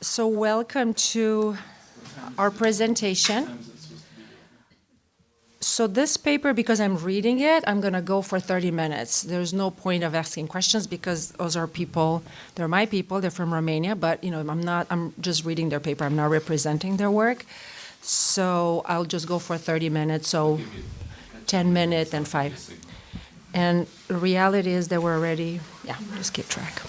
So welcome to our presentation. So this paper, because I'm reading it, I'm going to go for 30 minutes. There's no point of asking questions because those are people, they're my people, they're from Romania, but I'm just reading their paper. I'm not representing their work. So I'll just go for 30 minutes, so 10 minutes and 5. And the reality is that we're already, just keep track.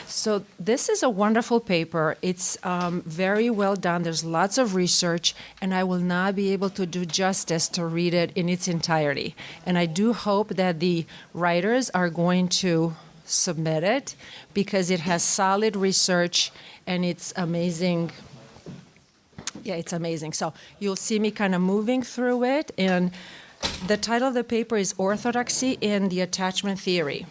So this is a wonderful paper. It's very well done. There's lots of research, and I will not be able to do justice to read it in its entirety. And I do hope that the writers are going to submit it because it has solid research and it's amazing. Yeah, it's amazing. So you'll see me kind of moving through it. And the title of the paper is Orthodoxy in the Attachment Theory,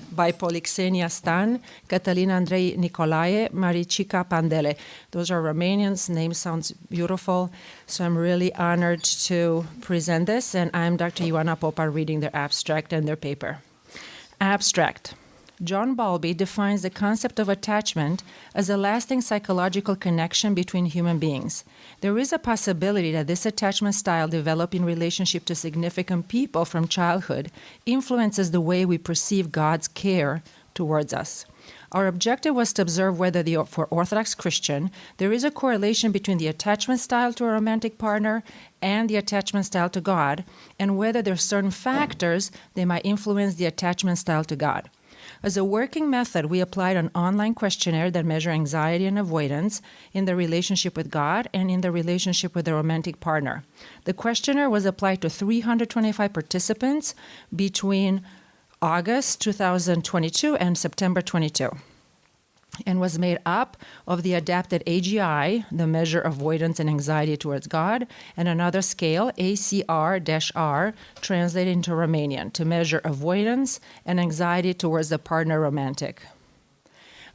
by Polixenia Stan, Cătălin Andrei Nicolae, Maricica Pandele. Those are Romanians. Name sounds beautiful. So I'm really honored to present this. And I'm Dr. Ioana Popa reading their abstract and their paper. Abstract. John Bowlby defines the concept of attachment as a lasting psychological connection between human beings. There is a possibility that this attachment style developed in relationship to significant people from childhood influences the way we perceive God's care towards us. Our objective was to observe whether, for Orthodox Christian, there is a correlation between the attachment style to a romantic partner and the attachment style to God, and whether there are certain factors that might influence the attachment style to God. As a working method, we applied an online questionnaire that measures anxiety and avoidance in the relationship with God and in the relationship with the romantic partner. The questionnaire was applied to 325 participants between August 2022 and September 22, and was made up of the adapted AGI, the measure of avoidance and anxiety towards God, and another scale, ACR-R, translated into Romanian, to measure avoidance and anxiety towards the partner romantic.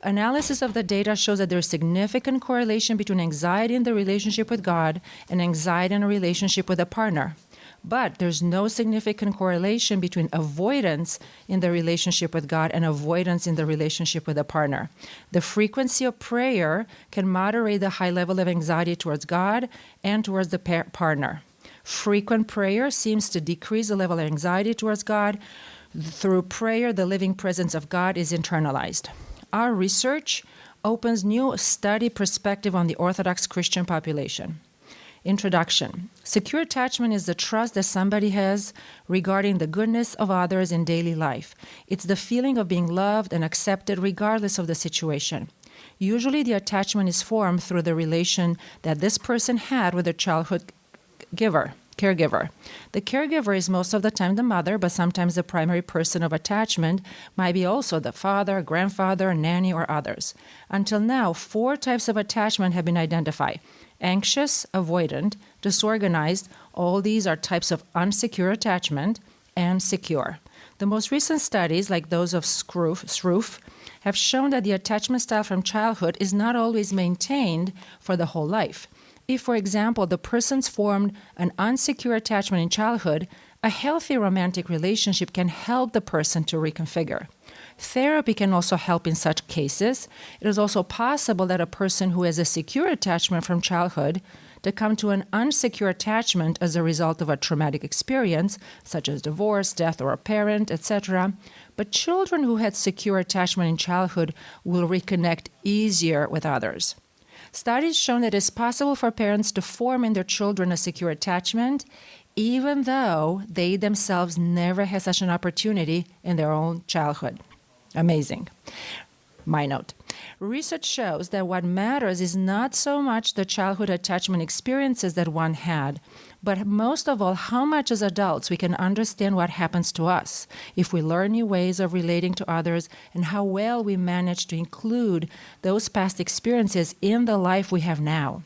Analysis of the data shows that there is significant correlation between anxiety in the relationship with God and anxiety in a relationship with a partner. But there's no significant correlation between avoidance in the relationship with God and avoidance in the relationship with a partner. The frequency of prayer can moderate the high level of anxiety towards God and towards the partner. Frequent prayer seems to decrease the level of anxiety towards God. Through prayer, the living presence of God is internalized. Our research opens new study perspective on the Orthodox Christian population. Introduction. Secure attachment is the trust that somebody has regarding the goodness of others in daily life. It's the feeling of being loved and accepted regardless of the situation. Usually the attachment is formed through the relation that this person had with their childhood caregiver. The caregiver is most of the time the mother, but sometimes the primary person of attachment might be also the father, grandfather, nanny, or others. Until now, 4 types of attachment have been identified. Anxious, avoidant, disorganized, all these are types of unsecure attachment, and secure. The most recent studies, like those of Sroof, have shown that the attachment style from childhood is not always maintained for the whole life. If, for example, the person's formed an unsecure attachment in childhood, a healthy romantic relationship can help the person to reconfigure. Therapy can also help in such cases. It is also possible that a person who has a secure attachment from childhood to come to an unsecure attachment as a result of a traumatic experience, such as divorce, death of a parent, etc. But children who had secure attachment in childhood will reconnect easier with others. Studies show that it's possible for parents to form in their children a secure attachment, even though they themselves never had such an opportunity in their own childhood. Amazing. My note. Research shows that what matters is not so much the childhood attachment experiences that one had, but most of all, how much as adults we can understand what happens to us if we learn new ways of relating to others and how well we manage to include those past experiences in the life we have now.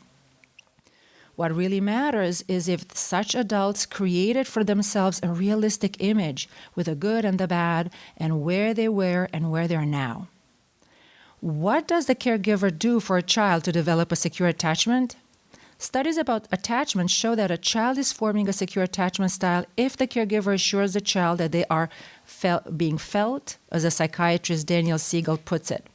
What really matters is if such adults created for themselves a realistic image with the good and the bad and where they were and where they are now. What does the caregiver do for a child to develop a secure attachment? Studies about attachment show that a child is forming a secure attachment style if the caregiver assures the child that they are being felt, as the psychiatrist Daniel Siegel puts it.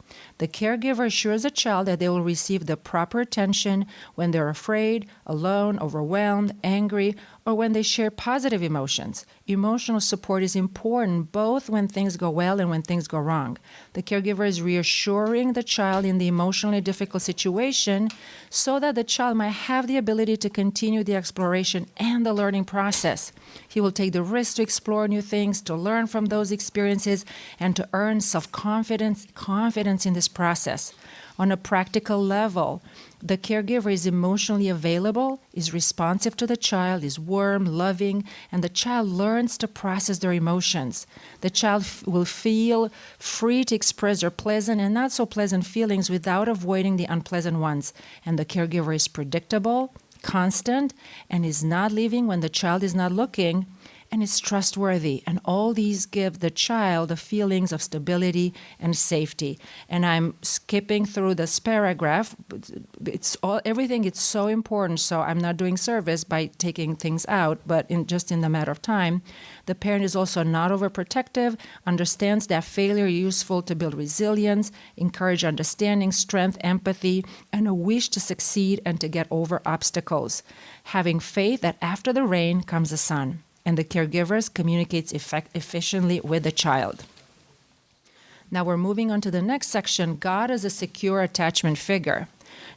The caregiver assures the child that they will receive the proper attention when they're afraid, alone, overwhelmed, angry, or when they share positive emotions. Emotional support is important both when things go well and when things go wrong. The caregiver is reassuring the child in the emotionally difficult situation so that the child might have the ability to continue the exploration and the learning process. He will take the risk to explore new things, to learn from those experiences, and to earn self-confidence in this process. On a practical level, the caregiver is emotionally available, is responsive to the child, is warm, loving, and the child learns to process their emotions. The child will feel free to express their pleasant and not so pleasant feelings without avoiding the unpleasant ones. And the caregiver is predictable, constant, and is not leaving when the child is not looking, and is trustworthy. And all these give the child the feelings of stability and safety. And I'm skipping through this paragraph. Everything is so important, so I'm not doing service by taking things out, but just in the matter of time. The parent is also not overprotective, understands that failure is useful to build resilience, encourage understanding, strength, empathy, and a wish to succeed and to get over obstacles. Having faith that after the rain comes the sun. And the caregivers communicates efficiently with the child. Now we're moving on to the next section, God as a secure attachment figure.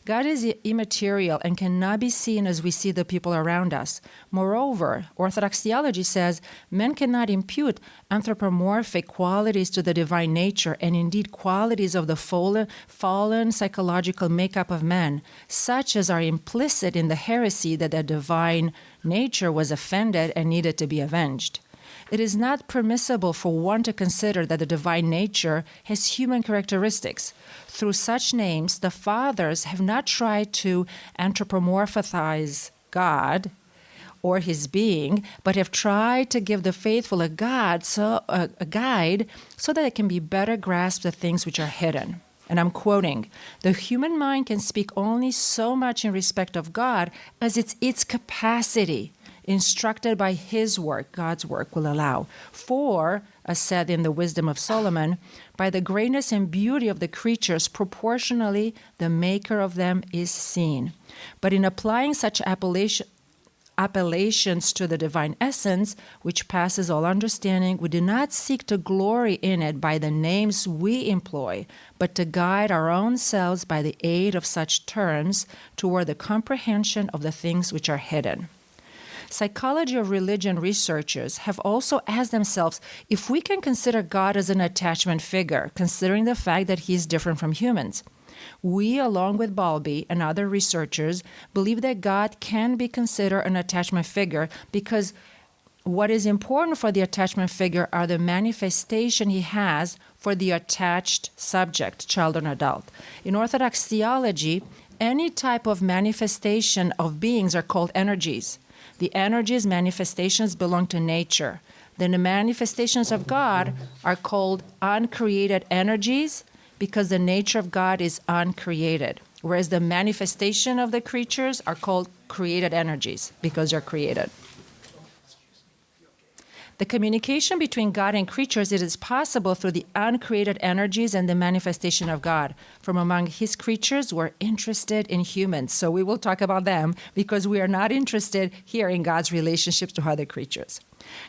God is immaterial and cannot be seen as we see the people around us. Moreover, Orthodox theology says men cannot impute anthropomorphic qualities to the divine nature and indeed qualities of the fallen psychological makeup of man, such as are implicit in the heresy that the divine nature was offended and needed to be avenged. It is not permissible for one to consider that the divine nature has human characteristics. Through such names, the fathers have not tried to anthropomorphize God or his being, but have tried to give the faithful a guide so that it can be better grasp the things which are hidden. And I'm quoting, "The human mind can speak only so much in respect of God as its capacity, instructed by his work, God's work, will allow. For, as said in the Wisdom of Solomon, by the greatness and beauty of the creatures, proportionally the maker of them is seen. But in applying such appellations to the divine essence, which passes all understanding, we do not seek to glory in it by the names we employ, but to guide our own selves by the aid of such terms toward the comprehension of the things which are hidden." Psychology of religion researchers have also asked themselves if we can consider God as an attachment figure, considering the fact that he is different from humans. We, along with Bowlby and other researchers, believe that God can be considered an attachment figure because what is important for the attachment figure are the manifestation he has for the attached subject, child or adult. In Orthodox theology, any type of manifestation of beings are called energies. The energies, manifestations belong to nature. Then the manifestations of God are called uncreated energies because the nature of God is uncreated, whereas the manifestation of the creatures are called created energies because they're created. The communication between God and creatures, it is possible through the uncreated energies and the manifestation of God. From among his creatures, we're interested in humans. So we will talk about them because we are not interested here in God's relationships to other creatures.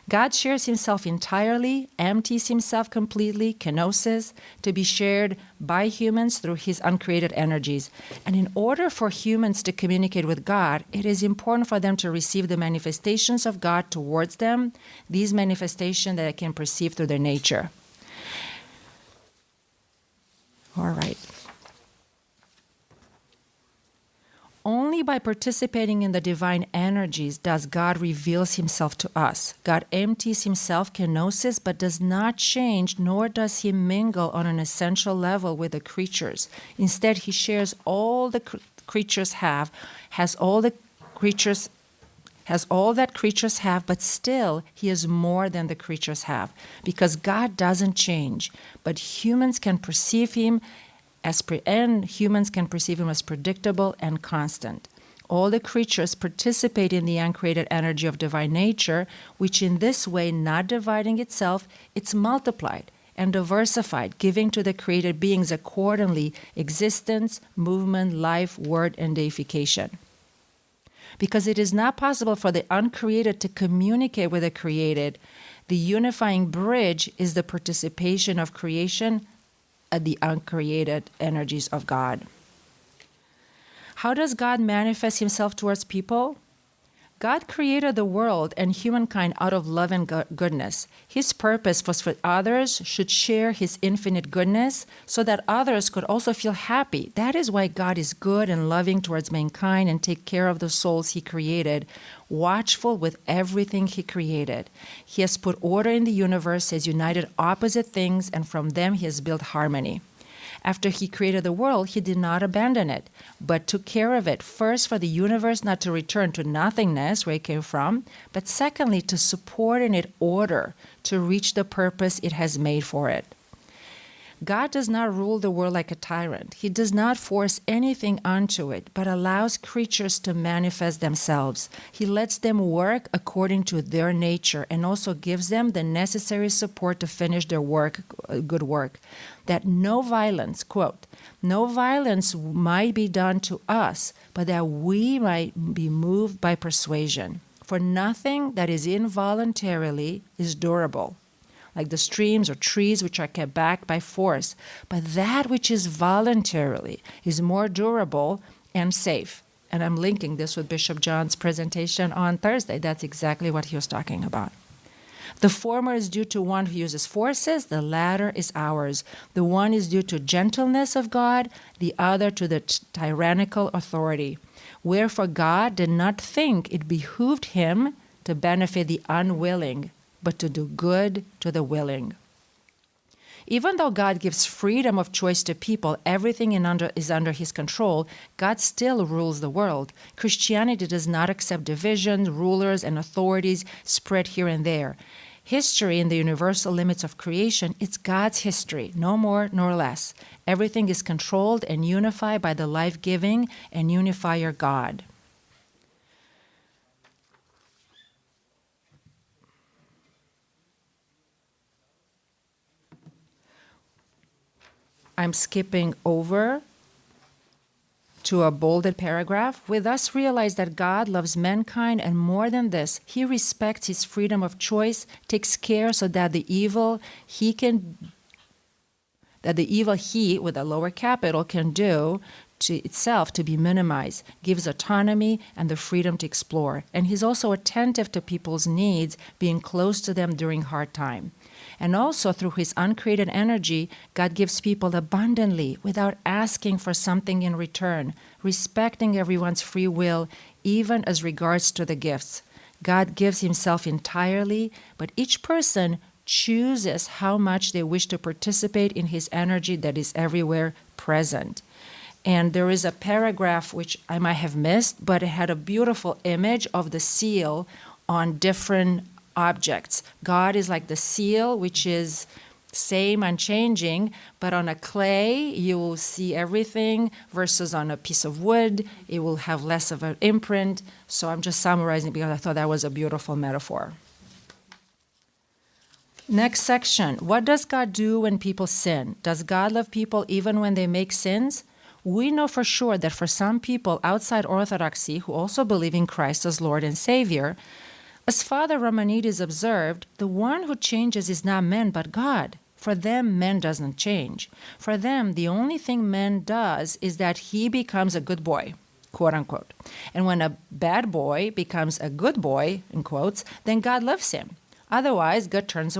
God shares himself entirely, empties himself completely, kenosis, to be shared by humans through his uncreated energies. And in order for humans to communicate with God, it is important for them to receive the manifestations of God towards them, these manifestations that they can perceive through their nature. All right. Only by participating in the divine energies does God reveal himself to us. God empties himself, kenosis, but does not change, nor does he mingle on an essential level with the creatures. Instead, he shares all the creatures have, has all that creatures have, but still he is more than the creatures have. Because God doesn't change, but humans can perceive him as predictable and constant. All the creatures participate in the uncreated energy of divine nature, which in this way, not dividing itself, it's multiplied and diversified, giving to the created beings accordingly existence, movement, life, word, and deification. Because it is not possible for the uncreated to communicate with the created, the unifying bridge is the participation of creation at the uncreated energies of God. How does God manifest himself towards people? God created the world and humankind out of love and goodness. His purpose was for others should share his infinite goodness so that others could also feel happy. That is why God is good and loving towards mankind and take care of the souls he created, watchful with everything he created. He has put order in the universe, has united opposite things, and from them he has built harmony. After he created the world, he did not abandon it, but took care of it, first for the universe not to return to nothingness where it came from, but secondly to support in it order to reach the purpose it has made for it. God does not rule the world like a tyrant. He does not force anything onto it, but allows creatures to manifest themselves. He lets them work according to their nature and also gives them the necessary support to finish their work, good work. That no violence, quote, no violence might be done to us, but that we might be moved by persuasion. For nothing that is involuntarily is durable, like the streams or trees which are kept back by force, but that which is voluntarily is more durable and safe. And I'm linking this with Bishop John's presentation on Thursday. That's exactly what he was talking about. The former is due to one who uses forces, the latter is ours. The one is due to gentleness of God, the other to the tyrannical authority. Wherefore God did not think it behooved him to benefit the unwilling, but to do good to the willing. Even though God gives freedom of choice to people, everything is under his control, God still rules the world. Christianity does not accept divisions, rulers, and authorities spread here and there. History in the universal limits of creation, it's God's history, no more nor less. Everything is controlled and unified by the life-giving and unifier God. I'm skipping over to a bolded paragraph. We thus realize that God loves mankind, and more than this, he respects his freedom of choice, takes care so that the evil he with a lower capital can do to itself to be minimized, gives autonomy and the freedom to explore. And he's also attentive to people's needs, being close to them during hard time. And also through his uncreated energy, God gives people abundantly without asking for something in return, respecting everyone's free will, even as regards to the gifts. God gives himself entirely, but each person chooses how much they wish to participate in his energy that is everywhere present. And there is a paragraph which I might have missed, but it had a beautiful image of the seal on different objects. God is like the seal, which is same, unchanging, but on a clay, you will see everything, versus on a piece of wood, it will have less of an imprint. So I'm just summarizing because I thought that was a beautiful metaphor. Next section. What does God do when people sin? Does God love people even when they make sins? We know for sure that for some people outside Orthodoxy who also believe in Christ as Lord and Savior, as Father Romanides observed, the one who changes is not man but God. For them, man doesn't change. For them, the only thing man does is that he becomes a good boy, quote unquote. And when a bad boy becomes a good boy, in quotes, then God loves him. Otherwise, God turns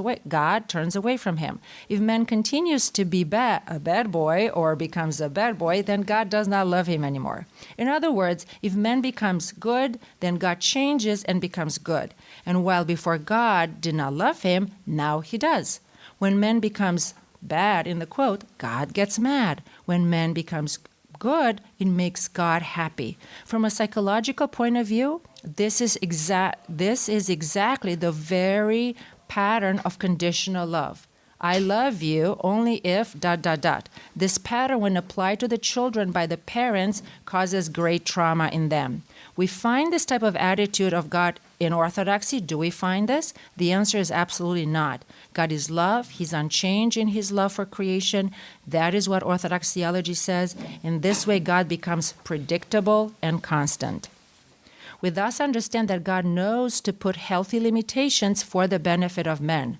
away from him. If man continues to be a bad boy or becomes a bad boy, then God does not love him anymore. In other words, if man becomes good, then God changes and becomes good. And while before God did not love him, now he does. When man becomes bad, in the quote, God gets mad. When man becomes good, it makes God happy. From a psychological point of view, this is exactly the very pattern of conditional love. I love you only if ... This pattern, when applied to the children by the parents, causes great trauma in them. We find this type of attitude of God in Orthodoxy, do we find this? The answer is absolutely not. God is love. He's unchanged in his love for creation. That is what Orthodox theology says. In this way, God becomes predictable and constant. We thus understand that God knows to put healthy limitations for the benefit of men.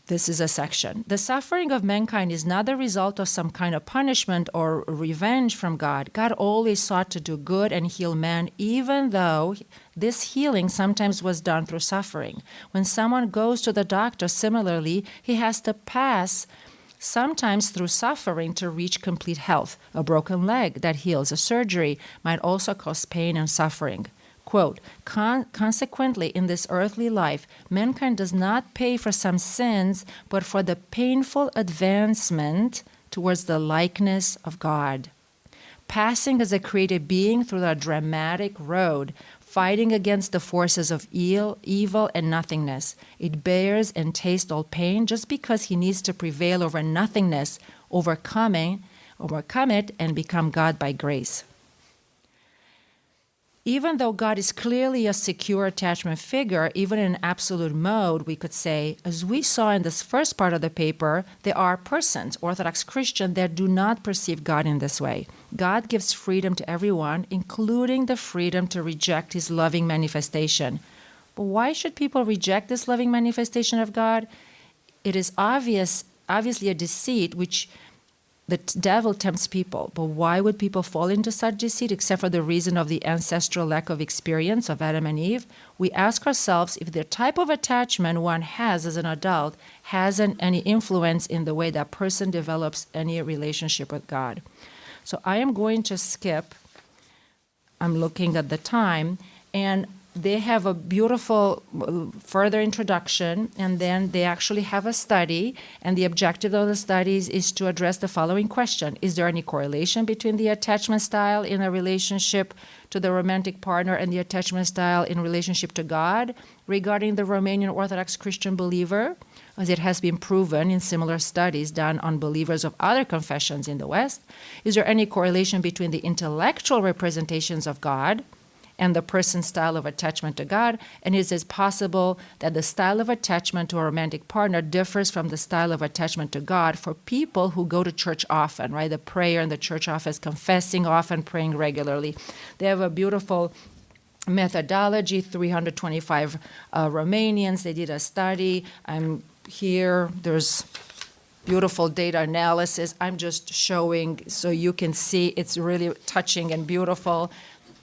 This is a section. The suffering of mankind is not the result of some kind of punishment or revenge from God. God always sought to do good and heal man, even though this healing sometimes was done through suffering. When someone goes to the doctor, similarly, he has to pass sometimes through suffering to reach complete health. A broken leg that heals, a surgery, might also cause pain and suffering. Quote, consequently, in this earthly life, mankind does not pay for some sins, but for the painful advancement towards the likeness of God. Passing as a created being through the dramatic road, fighting against the forces of evil and nothingness. It bears and tastes all pain just because he needs to prevail over nothingness, overcome it, and become God by grace. Even though God is clearly a secure attachment figure, even in absolute mode, we could say, as we saw in this first part of the paper, there are persons, Orthodox Christians, that do not perceive God in this way. God gives freedom to everyone, including the freedom to reject his loving manifestation. But why should people reject this loving manifestation of God? It is obviously a deceit which the devil tempts people. But why would people fall into such deceit except for the reason of the ancestral lack of experience of Adam and Eve? We ask ourselves if the type of attachment one has as an adult has any influence in the way that person develops any relationship with God. So I am going to skip. I'm looking at the time, and they have a beautiful further introduction, and then they actually have a study, and the objective of the studies is to address the following question. Is there any correlation between the attachment style in a relationship to the romantic partner and the attachment style in relationship to God regarding the Romanian Orthodox Christian believer, as it has been proven in similar studies done on believers of other confessions in the West? Is there any correlation between the intellectual representations of God and the person's style of attachment to God? And is it possible that the style of attachment to a romantic partner differs from the style of attachment to God for people who go to church often, right? The prayer in the church office, confessing often, praying regularly. They have a beautiful methodology, 325 Romanians. They did a study. I'm here. There's beautiful data analysis. I'm just showing so you can see it's really touching and beautiful.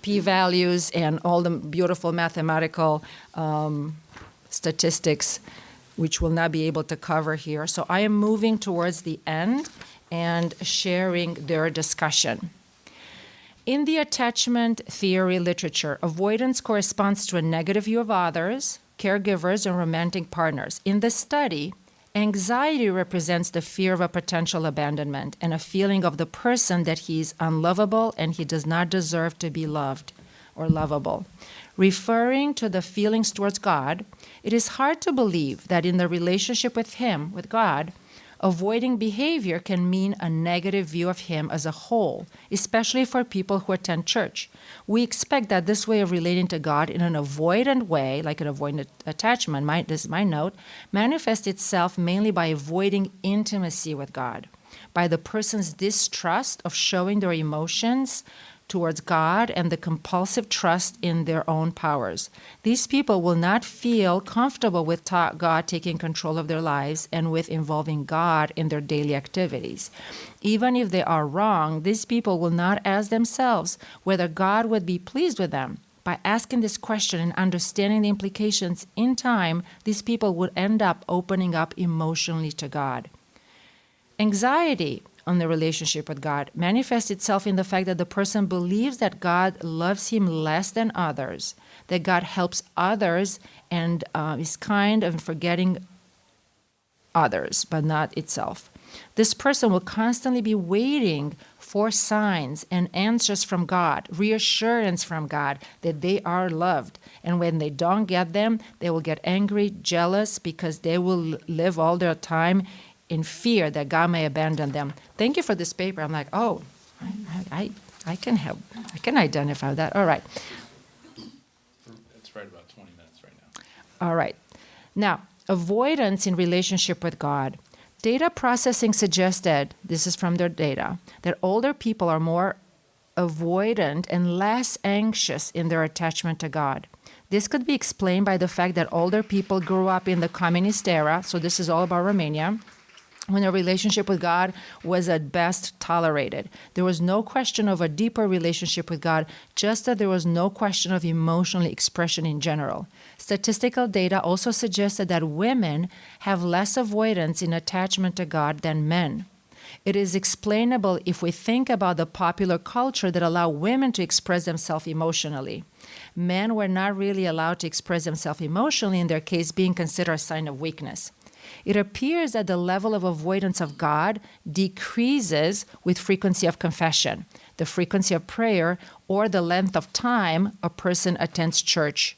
P-values and all the beautiful mathematical statistics, which we'll not be able to cover here. So I am moving towards the end and sharing their discussion. In the attachment theory literature, avoidance corresponds to a negative view of others, caregivers, and romantic partners. In the study, anxiety represents the fear of a potential abandonment and a feeling of the person that he is unlovable and he does not deserve to be loved or lovable. Referring to the feelings towards God, it is hard to believe that in the relationship with him, with God, avoiding behavior can mean a negative view of him as a whole, especially for people who attend church. We expect that this way of relating to God in an avoidant way, like an avoidant attachment, this is my note, manifests itself mainly by avoiding intimacy with God, by the person's distrust of showing their emotions towards God and the compulsive trust in their own powers. These people will not feel comfortable with God taking control of their lives and with involving God in their daily activities. Even if they are wrong, these people will not ask themselves whether God would be pleased with them. By asking this question and understanding the implications in time, these people would end up opening up emotionally to God. Anxiety on the relationship with God manifests itself in the fact that the person believes that God loves him less than others, that God helps others and is kind and forgetting others, but not itself. This person will constantly be waiting for signs and answers from God, reassurance from God that they are loved. And when they don't get them, they will get angry, jealous, because they will live all their time in fear that God may abandon them. Thank you for this paper. I'm like, oh, I can help. I can identify that. All right. It's right about 20 minutes right now. All right. Now, avoidance in relationship with God. Data processing suggested, this is from their data, that older people are more avoidant and less anxious in their attachment to God. This could be explained by the fact that older people grew up in the communist era, so this is all about Romania, when a relationship with God was at best tolerated. There was no question of a deeper relationship with God, just that there was no question of emotional expression in general. Statistical data also suggested that women have less avoidance in attachment to God than men. It is explainable if we think about the popular culture that allowed women to express themselves emotionally. Men were not really allowed to express themselves emotionally, in their case being considered a sign of weakness. It appears that the level of avoidance of God decreases with frequency of confession, the frequency of prayer, or the length of time a person attends church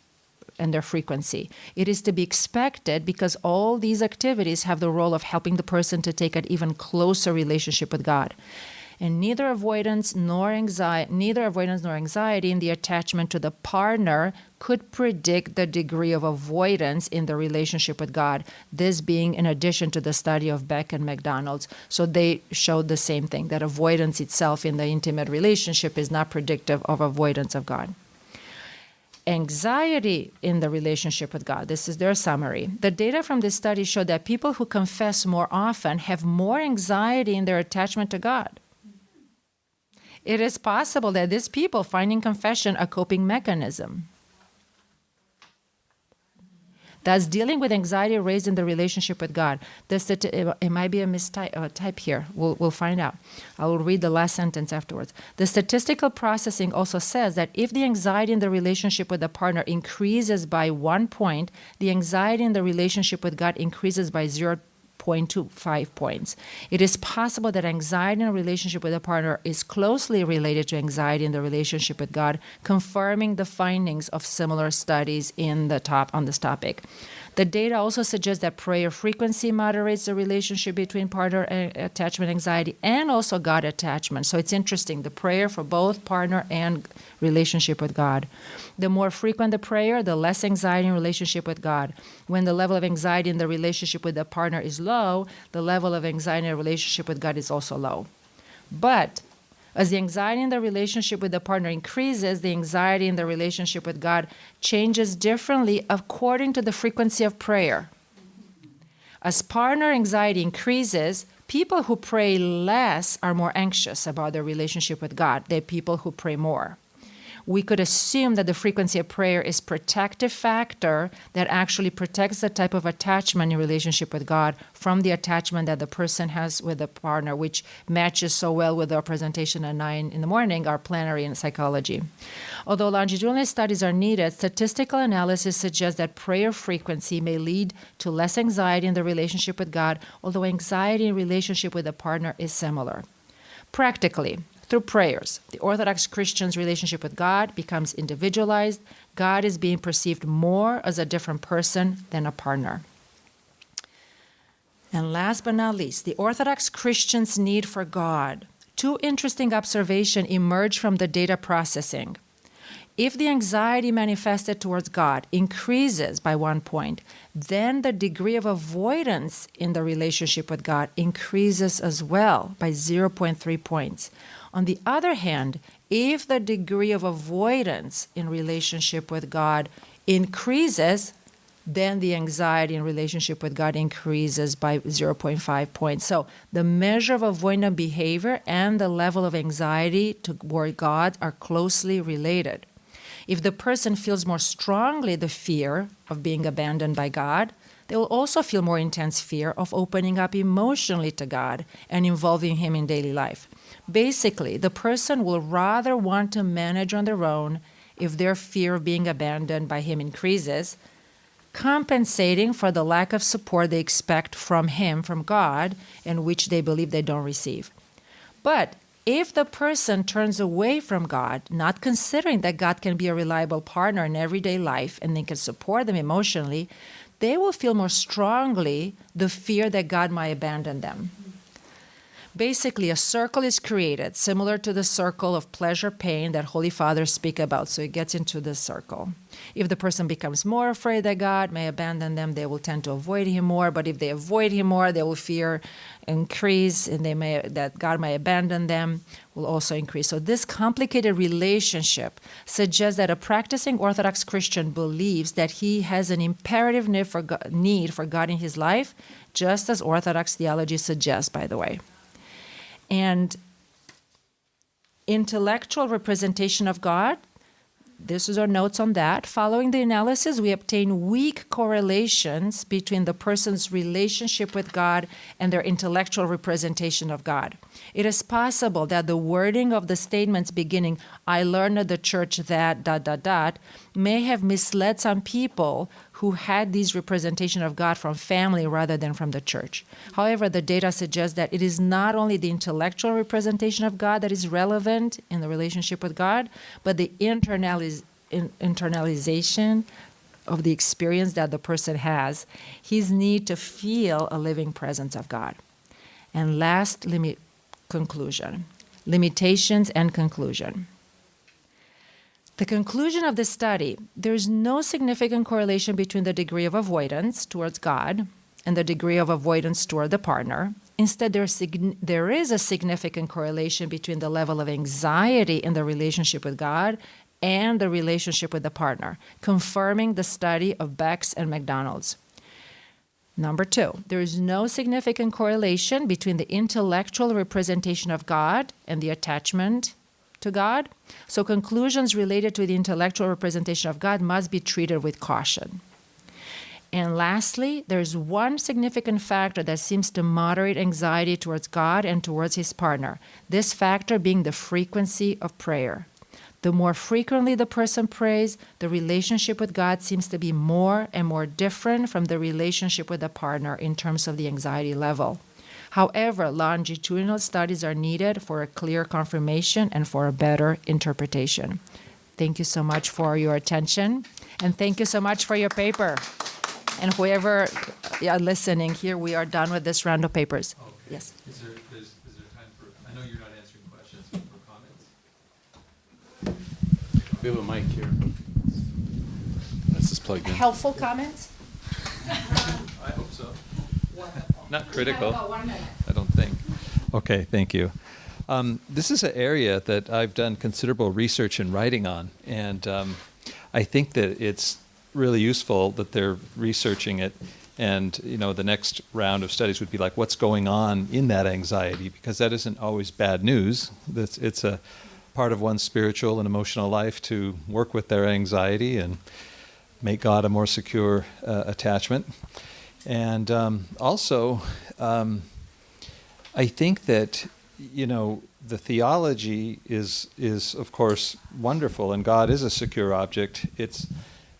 and their frequency. It is to be expected because all these activities have the role of helping the person to take an even closer relationship with God. And neither avoidance nor anxiety in the attachment to the partner could predict the degree of avoidance in the relationship with God, this being in addition to the study of Beck and McDonald's. So they showed the same thing, that avoidance itself in the intimate relationship is not predictive of avoidance of God. Anxiety in the relationship with God. This is their summary. The data from this study showed that people who confess more often have more anxiety in their attachment to God. It is possible that these people find in confession a coping mechanism. Thus, dealing with anxiety raised in the relationship with God. It might be a mistype here. We'll find out. I will read the last sentence afterwards. The statistical processing also says that if the anxiety in the relationship with the partner increases by 1 point, the anxiety in the relationship with God increases by 0.25 points. It is possible that anxiety in a relationship with a partner is closely related to anxiety in the relationship with God, confirming the findings of similar studies on this topic. The data also suggests that prayer frequency moderates the relationship between partner attachment anxiety and also God attachment. So it's interesting, the prayer for both partner and relationship with God. The more frequent the prayer, the less anxiety in relationship with God. When the level of anxiety in the relationship with the partner is low, the level of anxiety in a relationship with God is also low. But as the anxiety in the relationship with the partner increases, the anxiety in the relationship with God changes differently according to the frequency of prayer. As partner anxiety increases, people who pray less are more anxious about their relationship with God than people who pray more. We could assume that the frequency of prayer is a protective factor that actually protects the type of attachment in relationship with God from the attachment that the person has with the partner, which matches so well with our presentation at 9 in the morning, our plenary in psychology. Although longitudinal studies are needed, statistical analysis suggests that prayer frequency may lead to less anxiety in the relationship with God, although anxiety in relationship with a partner is similar. Practically, through prayers, the Orthodox Christian's relationship with God becomes individualized. God is being perceived more as a different person than a partner. And last but not least, the Orthodox Christian's need for God. Two interesting observations emerge from the data processing. If the anxiety manifested towards God increases by 1 point, then the degree of avoidance in the relationship with God increases as well by 0.3 points. On the other hand, if the degree of avoidance in relationship with God increases, then the anxiety in relationship with God increases by 0.5 points. So the measure of avoidant behavior and the level of anxiety toward God are closely related. If the person feels more strongly the fear of being abandoned by God, they will also feel more intense fear of opening up emotionally to God and involving Him in daily life. Basically, the person will rather want to manage on their own if their fear of being abandoned by Him increases, compensating for the lack of support they expect from Him, from God, and which they believe they don't receive. But if the person turns away from God, not considering that God can be a reliable partner in everyday life and they can support them emotionally, they will feel more strongly the fear that God might abandon them. basically a circle is created, similar to the circle of pleasure-pain that Holy Fathers speak about. So it gets into this circle. If the person becomes more afraid that God may abandon them, they will tend to avoid him more. But if they avoid him more, they will fear increase, and that God may abandon them will also increase. So this complicated relationship suggests that a practicing Orthodox Christian believes that he has an imperative need for God in his life, just as Orthodox theology suggests, by the way. And intellectual representation of God, this is our notes on that. Following the analysis, we obtain weak correlations between the person's relationship with God and their intellectual representation of God. It is possible that the wording of the statements beginning, I learned at the church that, may have misled some people who had these representation of God from family rather than from the church. However, the data suggests that it is not only the intellectual representation of God that is relevant in the relationship with God, but the internalization of the experience that the person has, his need to feel a living presence of God. And last, conclusion. Limitations and conclusion. The conclusion of the study, there is no significant correlation between the degree of avoidance towards God and the degree of avoidance toward the partner. Instead, there is a significant correlation between the level of anxiety in the relationship with God and the relationship with the partner, confirming the study of Beck's and McDonald's. Number 2, there is no significant correlation between the intellectual representation of God and the attachment to God. So conclusions related to the intellectual representation of God must be treated with caution. And lastly, there's one significant factor that seems to moderate anxiety towards God and towards his partner, this factor being the frequency of prayer. The more frequently the person prays, the relationship with God seems to be more and more different from the relationship with the partner in terms of the anxiety level. However, longitudinal studies are needed for a clear confirmation and for a better interpretation. Thank you so much for your attention, and thank you so much for your paper. And whoever listening here, we are done with this round of papers. Okay. Yes. Is there time for, I know you're not answering questions, but for comments? We have a mic here. This is plugged in. Helpful comments? I hope so. Not critical. We have about 1 minute. I don't think. Okay, thank you. This is an area that I've done considerable research and writing on, and I think that it's really useful that they're researching it. And the next round of studies would be like, what's going on in that anxiety? Because that isn't always bad news. It's a part of one's spiritual and emotional life to work with their anxiety and make God a more secure attachment. And also, I think that the theology is of course wonderful, and God is a secure object. It's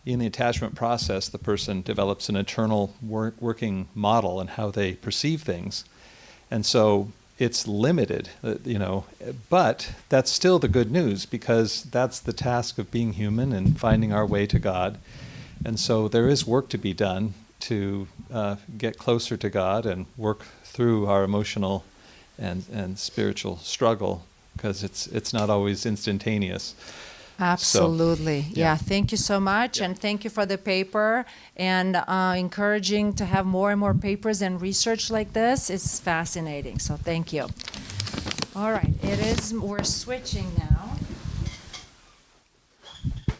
in the attachment process, the person develops an internal working model and how they perceive things. And so it's limited, but that's still the good news, because that's the task of being human and finding our way to God. And so there is work to be done to get closer to God and work through our emotional and spiritual struggle, because it's not always instantaneous. Absolutely. So, yeah, thank you so much, Yeah. and thank you for the paper, and encouraging to have more and more papers and research like this. It's fascinating, so thank you. All right, we're switching now.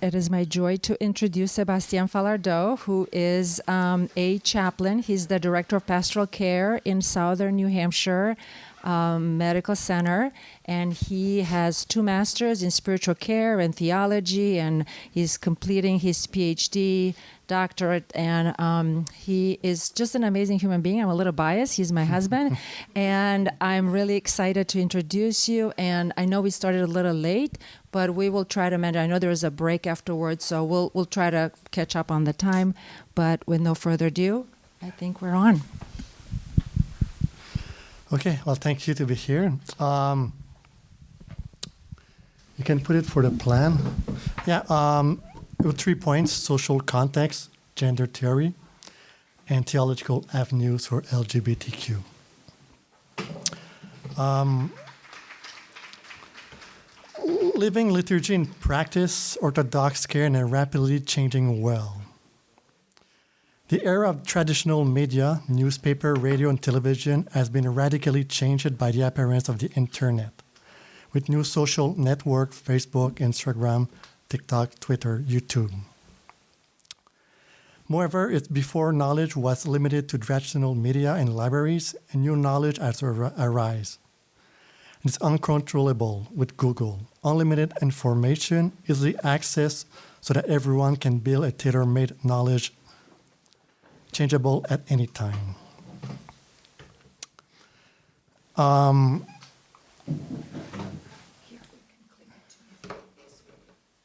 It is my joy to introduce Sebastien Falardeau, who is a chaplain. He's the director of pastoral care in Southern New Hampshire Medical Center, and he has 2 masters in spiritual care and theology, and he's completing his PhD, doctorate, and he is just an amazing human being. I'm a little biased. He's my husband, and I'm really excited to introduce you. And I know we started a little late, but we will try to manage. I know there is a break afterwards, so we'll try to catch up on the time. But with no further ado, I think we're on. Okay, well, thank you to be here. You can put it for the plan. Yeah, there were 3 points: social context, gender theory, and theological avenues for LGBTQ. Living liturgy in practice, Orthodox care in a rapidly changing world. The era of traditional media, newspaper, radio, and television has been radically changed by the appearance of the internet, with new social networks, Facebook, Instagram, TikTok, Twitter, YouTube. Moreover, it's before knowledge was limited to traditional media and libraries, and new knowledge has arisen. It's uncontrollable with Google. Unlimited information, easily accessed so that everyone can build a tailor-made knowledge changeable at any time.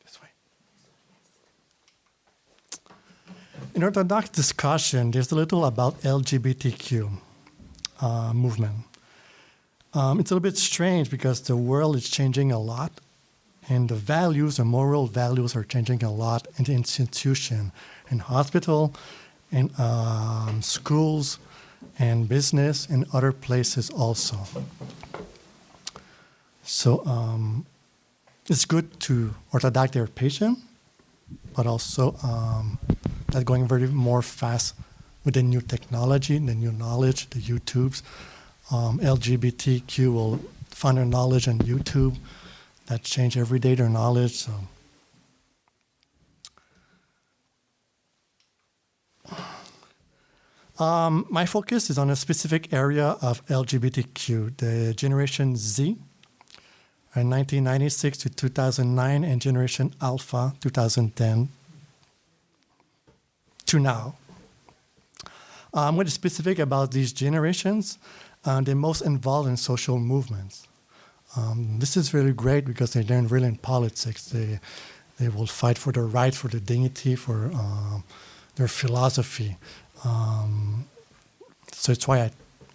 This way. In Orthodox discussion, there's a little about LGBTQ movement. It's a little bit strange because the world is changing a lot, and the values, the moral values are changing a lot in the institution, in hospital, in schools, and business, and other places also. So it's good to Orthodox their patient, but also that's going very more fast with the new technology, the new knowledge, the YouTubes. LGBTQ will find their knowledge on YouTube that change every day their knowledge. So. My focus is on a specific area of LGBTQ, the Generation Z, 1996 to 2009, and Generation Alpha, 2010 to now. What is specific about these generations? They're most involved in social movements. This is really great because they're really in politics. They will fight for their right, for their dignity, for their philosophy. So it's why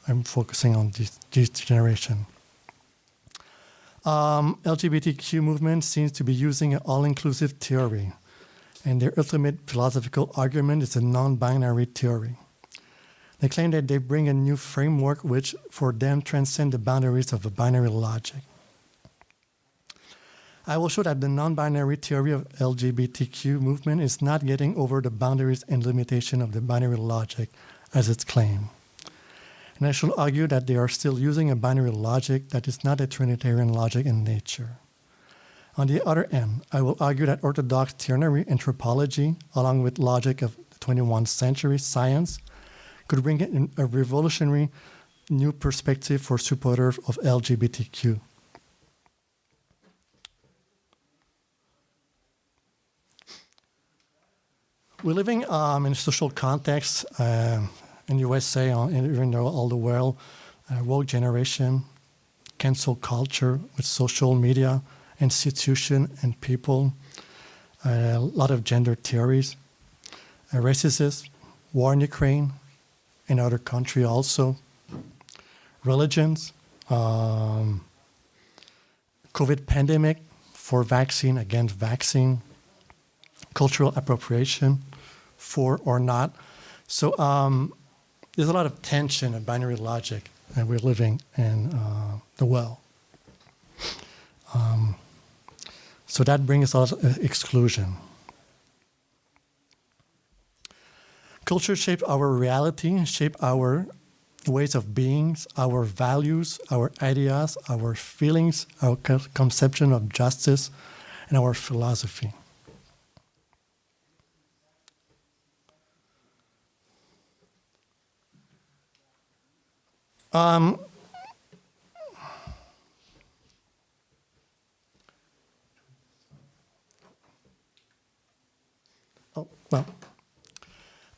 I'm focusing on this generation. LGBTQ movement seems to be using an all-inclusive theory, and their ultimate philosophical argument is a non-binary theory. They claim that they bring a new framework which, for them, transcends the boundaries of a binary logic. I will show that the non-binary theory of LGBTQ movement is not getting over the boundaries and limitation of the binary logic as its claim. And I shall argue that they are still using a binary logic that is not a Trinitarian logic in nature. On the other end, I will argue that Orthodox ternary anthropology, along with logic of the 21st century science, could bring in a revolutionary new perspective for supporters of LGBTQ. We're living in a social context in the USA, even all the world, woke generation, cancel culture with social media, institution and people, a lot of gender theories, racism, war in Ukraine, in other countries also, religions, COVID pandemic, for vaccine, against vaccine, cultural appropriation, for or not. So there's a lot of tension and binary logic that we're living in the world. So that brings a lot of exclusion. Culture shapes our reality, shape our ways of being, our values, our ideas, our feelings, our conception of justice, and our philosophy.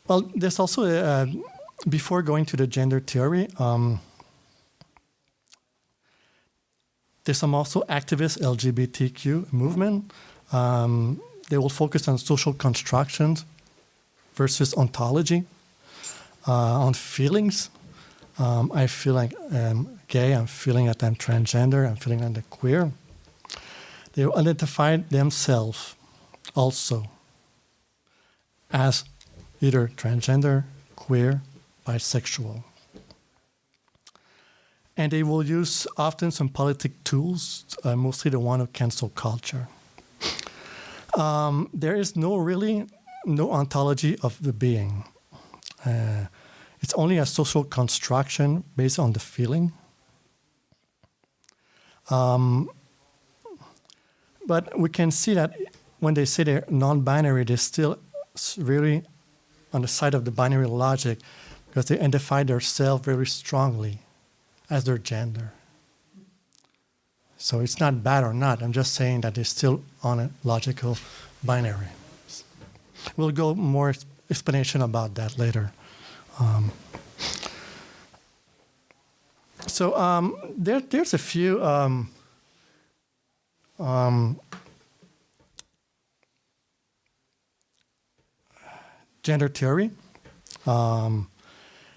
Well, there's also, before going to the gender theory, there's some also activist LGBTQ movement. They will focus on social constructions versus ontology, on feelings. I feel like I'm gay, I'm feeling that I'm transgender, I'm feeling that I'm queer. They will identify themselves also as either transgender, queer, bisexual. And they will use often some politic tools, mostly the one of cancel culture. There is no ontology of the being. It's only a social construction based on the feeling. But we can see that when they say they're non-binary, they're still really on the side of the binary logic because they identify themselves very strongly as their gender. So it's not bad or not. I'm just saying that they're still on a logical binary. We'll go more explanation about that later. There's a few gender theory.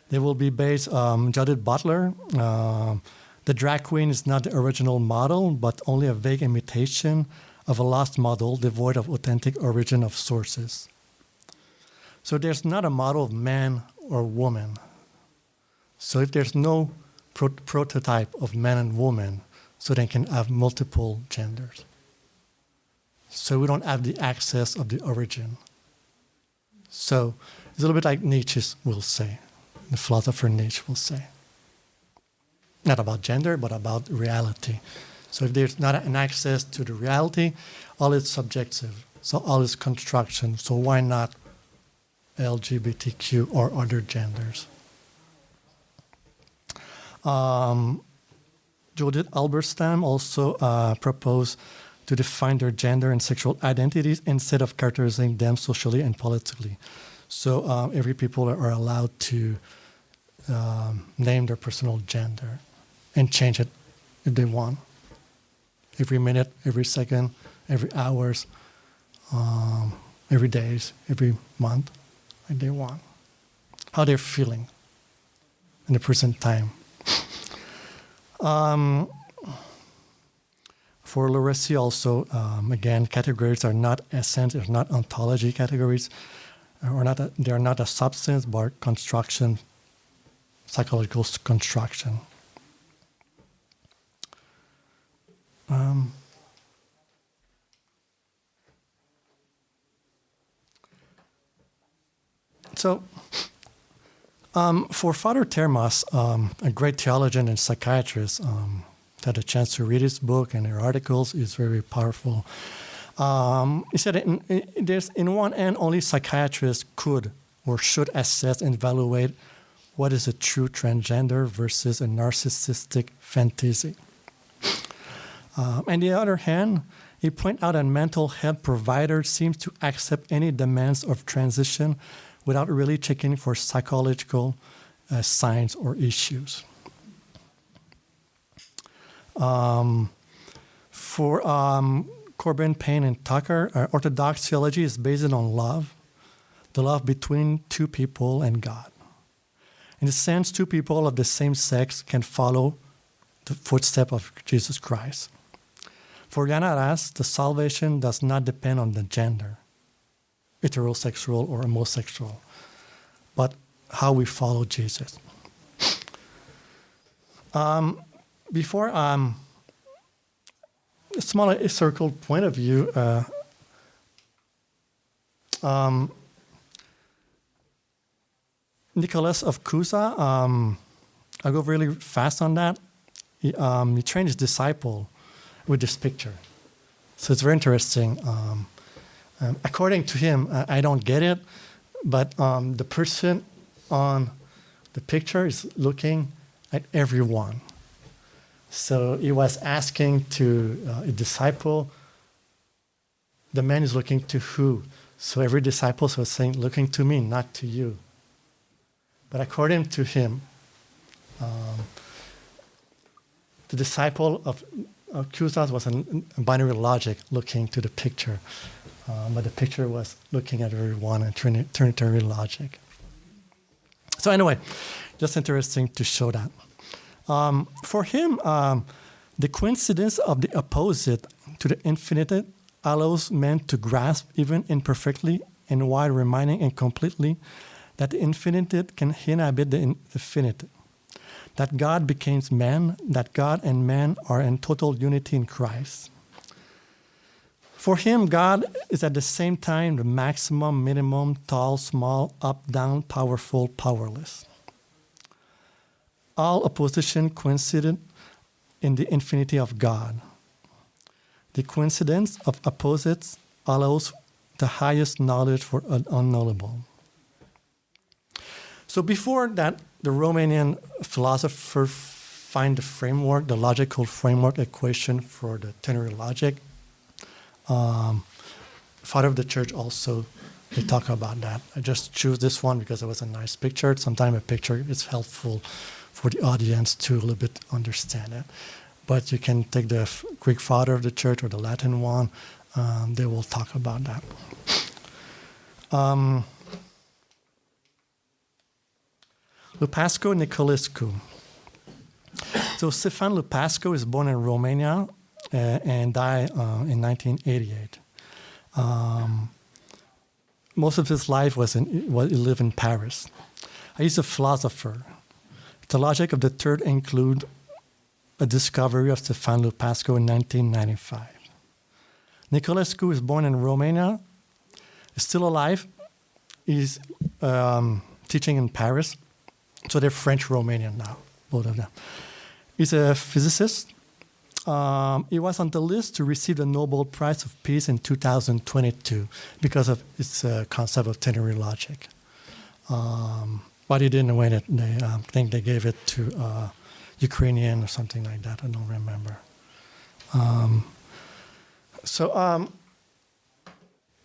They will be based on Judith Butler. The drag queen is not the original model, but only a vague imitation of a lost model devoid of authentic origin of sources. So there's not a model of man or woman. So if there's no prototype of man and woman, so they can have multiple genders. So we don't have the access of the origin. So it's a little bit like Nietzsche will say, the philosopher Nietzsche will say. Not about gender, but about reality. So if there's not an access to the reality, all is subjective. So all is construction. So why not LGBTQ or other genders? Judith Halberstam also proposed to define their gender and sexual identities instead of characterizing them socially and politically. So every people are allowed to name their personal gender and change it if they want. Every minute, every second, every hours, every days, every month, if they want. How they're feeling in the present time. For Loressi also, again, categories are not essence, are not ontology categories, they are not a substance, but construction, psychological construction. For Father Termas, a great theologian and psychiatrist, had a chance to read his book and her articles. Is very powerful. He said, in one end, only psychiatrists could or should assess and evaluate what is a true transgender versus a narcissistic fantasy. On the other hand, he pointed out that mental health providers seem to accept any demands of transition without really checking for psychological signs or issues. For Corbin, Payne, and Tucker, Orthodox theology is based on love, the love between two people and God. In a sense, two people of the same sex can follow the footsteps of Jesus Christ. For Yanaras, the salvation does not depend on the gender, heterosexual or homosexual, but how we follow Jesus. Before a small historical point of view, Nicholas of Cusa, I'll go really fast on that. He trained his disciple with this picture. So it's very interesting. According to him, I don't get it, but the person on the picture is looking at everyone. So he was asking to a disciple, the man is looking to who? So every disciple was saying, looking to me, not to you. But according to him, the disciple of Cusas was a binary logic looking to the picture, but the picture was looking at everyone in Trinitarian logic. So anyway, just interesting to show that. For him, the coincidence of the opposite to the infinite allows men to grasp even imperfectly and while reminding incompletely that the infinite can inhabit the finite, that God became man, that God and man are in total unity in Christ. For him, God is at the same time the maximum, minimum, tall, small, up, down, powerful, powerless. All opposition coincided in the infinity of God. The coincidence of opposites allows the highest knowledge for an unknowable. So before that, the Romanian philosopher find the framework, the logical framework equation for the ternary logic. Father of the Church also, they talk about that. I just choose this one because it was a nice picture. Sometimes a picture is helpful for the audience to a little bit understand it. But you can take the Greek Father of the Church or the Latin one. They will talk about that. Lupascu Nicolescu. So Stefan Lupascu is born in Romania and died in 1988. Most of his life he lived in Paris. He's a philosopher. The logic of the third include a discovery of Stefan Lupascu in 1995. Nicolescu is born in Romania, is still alive. He's teaching in Paris. So they're French-Romanian now, both of them. He's a physicist. He was on the list to receive the Nobel Prize of Peace in 2022 because of his concept of ternary logic. But he didn't win it. I think they gave it to Ukrainian or something like that. I don't remember.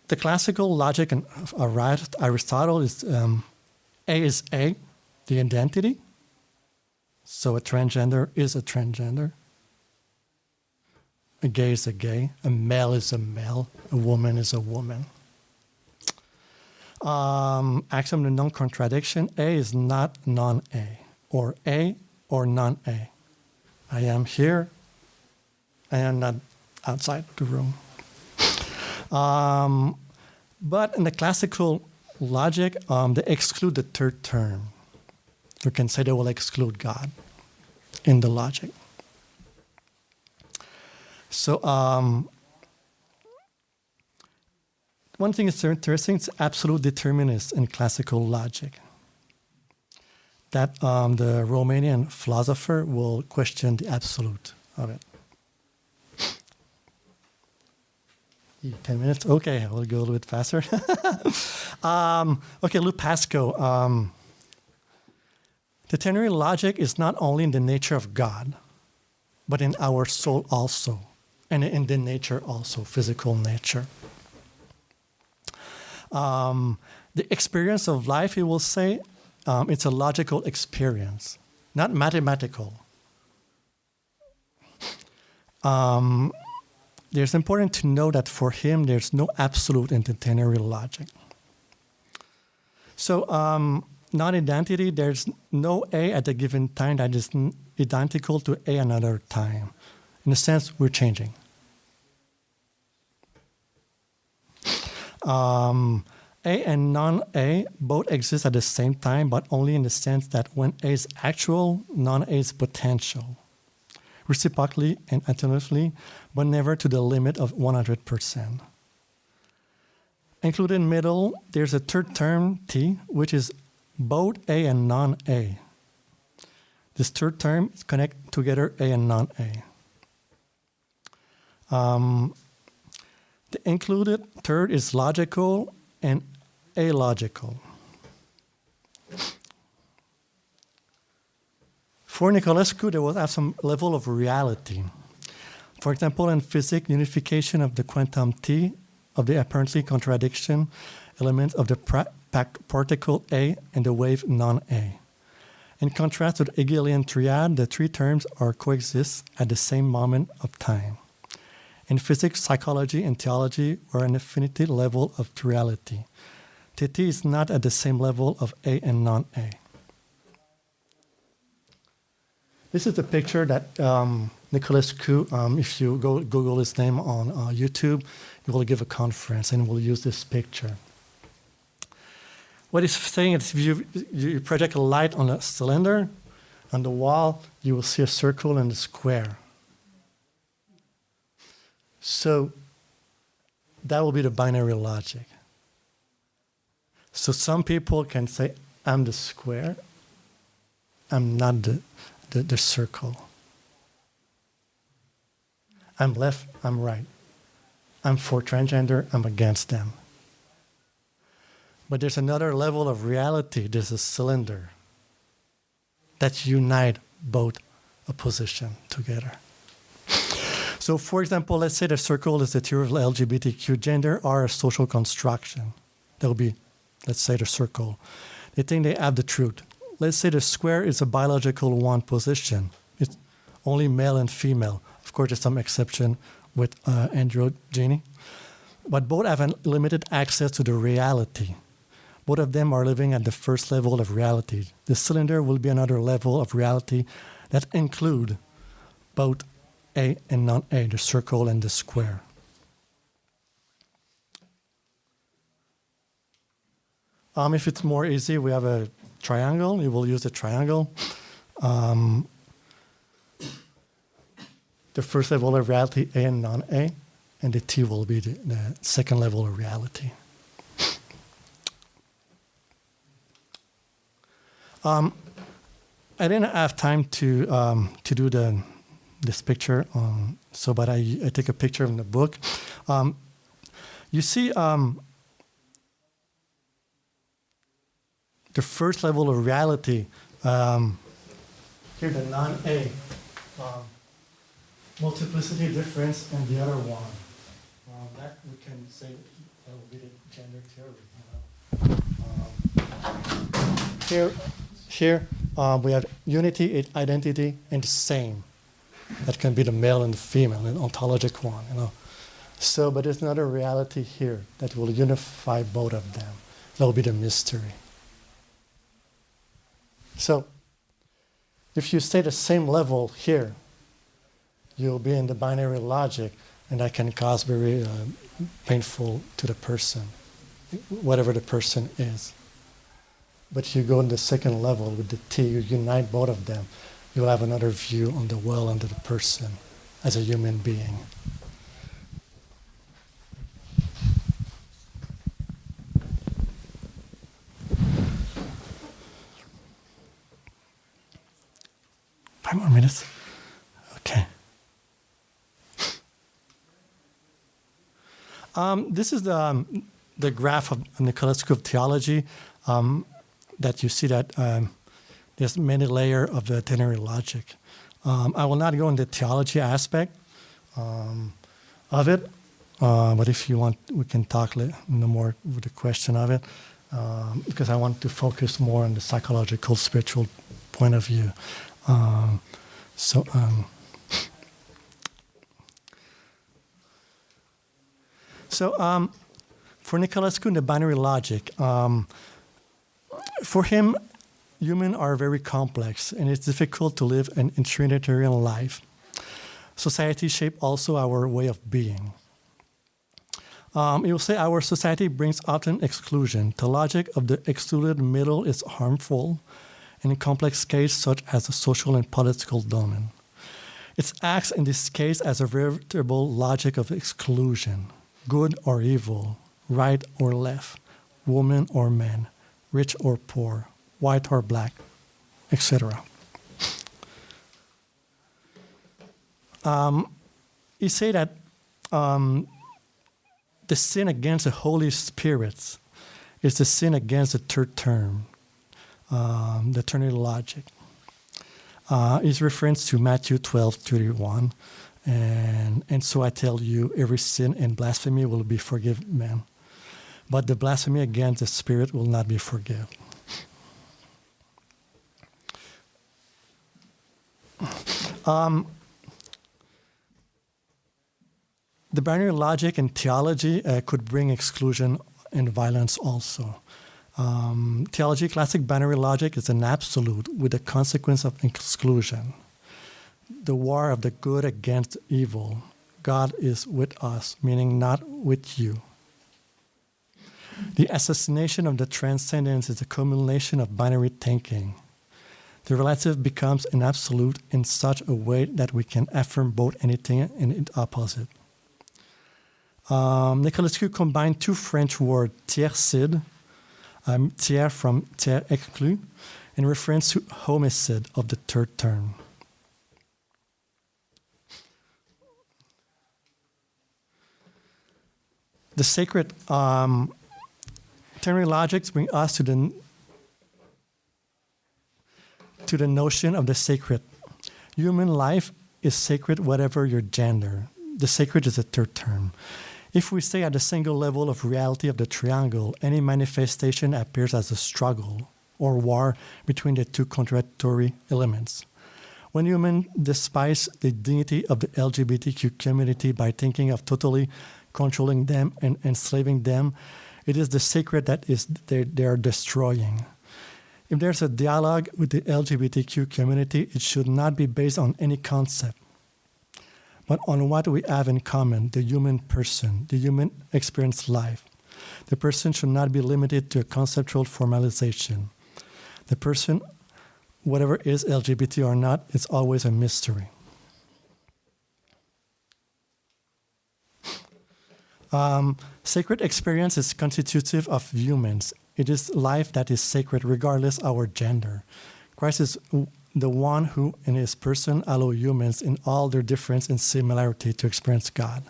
The classical logic of Aristotle is A is A, the identity. So a transgender is a transgender. A gay is a gay. A male is a male. A woman is a woman. Axiom of non-contradiction. A is not non-A. Or A or non-A. I am here. I am not outside the room. But in the classical logic, they exclude the third term. You can say they will exclude God in the logic. So one thing is interesting, it's absolute determinist in classical logic. That the Romanian philosopher will question the absolute of it. 10 minutes? Okay, I will go a little bit faster. Okay, Lupascu. The ternary logic is not only in the nature of God, but in our soul also, and in the nature also, physical nature. The experience of life, he will say, it's a logical experience, not mathematical. It's important to know that for him, there's no absolute in the ternary logic. So, non-identity, there's no A at a given time that is identical to A another time. In a sense, we're changing. A and non-A both exist at the same time, but only in the sense that when A is actual, non-A is potential. Reciprocally and alternatively, but never to the limit of 100%. Included in middle, there's a third term, T, which is both A and non-A. This third term is connect together A and non-A. The included third is logical and alogical. For Nicolescu, there will have some level of reality. For example, in physics, unification of the quantum T of the apparently contradiction elements of the particle A and the wave non-A. In contrast to the Hegelian triad, the three terms are coexist at the same moment of time. In physics, psychology, and theology, we're an infinity level of reality. TT is not at the same level of A and non-A. This is a picture that Nicolescu, if you go Google his name on YouTube, he will give a conference and we'll use this picture. What he's saying is if you project a light on a cylinder, On the wall, you will see a circle and a square. So that will be the binary logic. So some people can say, I'm the square, I'm not the circle. I'm left, I'm right. I'm for transgender, I'm against them. But there's another level of reality. There's a cylinder that unite both opposition together. So for example, let's say the circle is the theory of LGBTQ. Gender are a social construction. That will be, let's say, the circle. They think they have the truth. Let's say the square is a biological one position. It's only male and female. Of course, there's some exception with androgyny. But both have limited access to the reality. Both of them are living at the first level of reality. The cylinder will be another level of reality that include both A and non-A, the circle and the square. If it's more easy, we have a triangle. We will use the triangle. The first level of reality, A and non-A, and the T will be the second level of reality. I didn't have time to do this picture, but I take a picture in the book. You see, the first level of reality, here the non-A, multiplicity difference, and the other one. That we can say that will be the gender theory. Here we have unity, identity, and the same. That can be the male and the female, an ontologic one. So, but there's another reality here that will unify both of them. That will be the mystery. So, if you stay the same level here, you'll be in the binary logic, and that can cause very painful to the person, whatever the person is. But you go in the second level with the T, you unite both of them, you'll have another view on the well under the person as a human being. Five more minutes. Okay. This is the graph of Nicolae of theology that you see that there's many layers of the ternary logic. I will not go into the theology aspect of it, but if you want, we can talk more with the question of it, because I want to focus more on the psychological, spiritual point of view. So for Nicolae in the binary logic, for him, humans are very complex, and it's difficult to live an Trinitarian life. Society shapes also our way of being. He will say our society brings often exclusion. The logic of the excluded middle is harmful in complex cases such as the social and political domain. It acts in this case as a veritable logic of exclusion. Good or evil, right or left, woman or man, rich or poor, white or black, etc. He say that the sin against the Holy Spirit is the sin against the third term, the Trinity logic. His reference to Matthew 12:31. And so I tell you, every sin and blasphemy will be forgiven, but the blasphemy against the Spirit will not be forgiven. The binary logic and theology could bring exclusion and violence also. Theology, classic binary logic, is an absolute with the consequence of exclusion. The war of the good against evil. God is with us, meaning not with you. The assassination of the transcendence is a culmination of binary thinking. The relative becomes an absolute in such a way that we can affirm both anything and its opposite. Nicolas Q combined two French words, tiers-cide, tiers from tiers exclu, in reference to homicide of the third term. The sacred ternary logics bring us to the notion of the sacred. Human life is sacred whatever your gender. The sacred is a third term. If we stay at the single level of reality of the triangle, any manifestation appears as a struggle or war between the two contradictory elements. When humans despise the dignity of the LGBTQ community by thinking of totally controlling them and enslaving them, it is the sacred that they are destroying. If there's a dialogue with the LGBTQ community, it should not be based on any concept, but on what we have in common, the human person, the human experienced life. The person should not be limited to a conceptual formalization. The person, whatever is LGBT or not, is always a mystery. Sacred experience is constitutive of humans. It is life that is sacred regardless of our gender. Christ is the one who, in his person, allow humans in all their difference and similarity to experience God.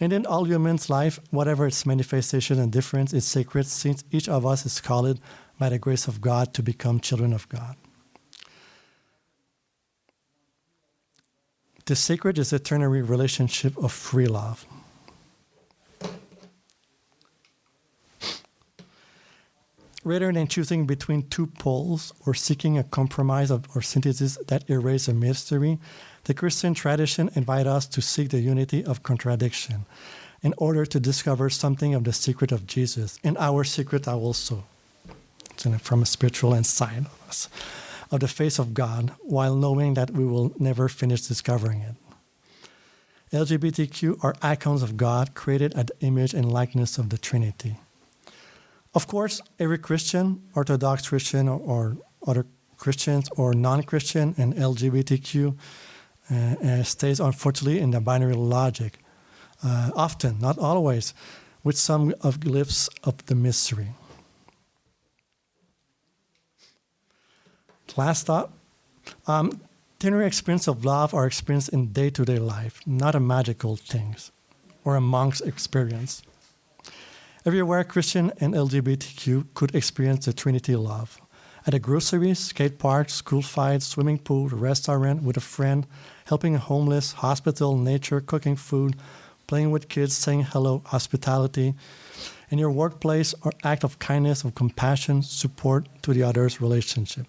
And in all humans' life, whatever its manifestation and difference is sacred, since each of us is called by the grace of God to become children of God. The sacred is a ternary relationship of free love. Rather than choosing between two poles or seeking a compromise or synthesis that erase a mystery, the Christian tradition invites us to seek the unity of contradiction in order to discover something of the secret of Jesus, and our secret also, from a spiritual inside of us, of the face of God, while knowing that we will never finish discovering it. LGBTQ are icons of God created at the image and likeness of the Trinity. Of course, every Christian, Orthodox Christian or other Christians or non-Christian and LGBTQ stays unfortunately in the binary logic, often, not always, with some of glimpses of the mystery. Last thought, ternary experience of love are experienced in day-to-day life, not a magical things or a monk's experience. Everywhere Christian and LGBTQ could experience the Trinity love. At a grocery, skate park, school fight, swimming pool, restaurant, with a friend, helping a homeless, hospital, nature, cooking food, playing with kids, saying hello, hospitality. In your workplace, or act of kindness, of compassion, support to the other's relationship.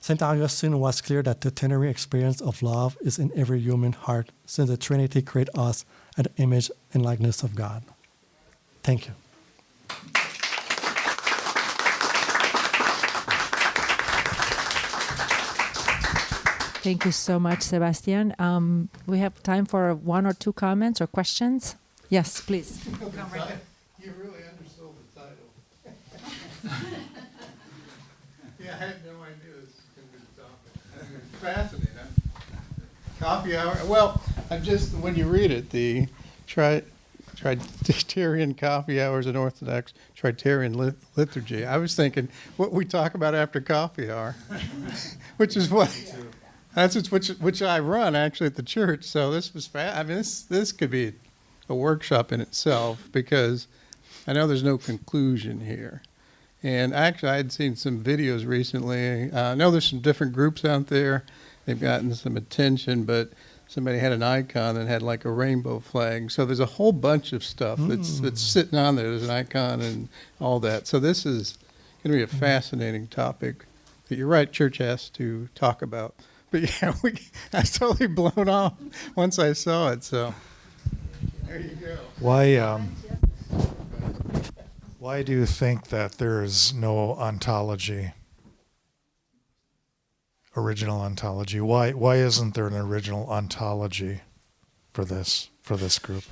St. Augustine was clear that the ternary experience of love is in every human heart, since the Trinity created us at the image and likeness of God. Thank you. Thank you so much, Sebastien. We have time for one or two comments or questions. Yes, please. You really undersold the title. Yeah, I had no idea this was going to be the topic. It's fascinating. Coffee hour. Well, when you read it, the Trinitarian coffee hours and Orthodox Trinitarian liturgy. I was thinking what we talk about after coffee hour, which is what which I run actually at the church. So this was this could be a workshop in itself, because I know there's no conclusion here. And actually, I had seen some videos recently. I know there's some different groups out there. They've gotten some attention, but somebody had an icon that had like a rainbow flag. So there's a whole bunch of stuff that's sitting on there. There's an icon and all that. So this is going to be a fascinating topic that you're right, church has to talk about. But yeah, I was totally blown off once I saw it. So there you go. Why do you think that there is no ontology? Original ontology. Why isn't there an original ontology for this group?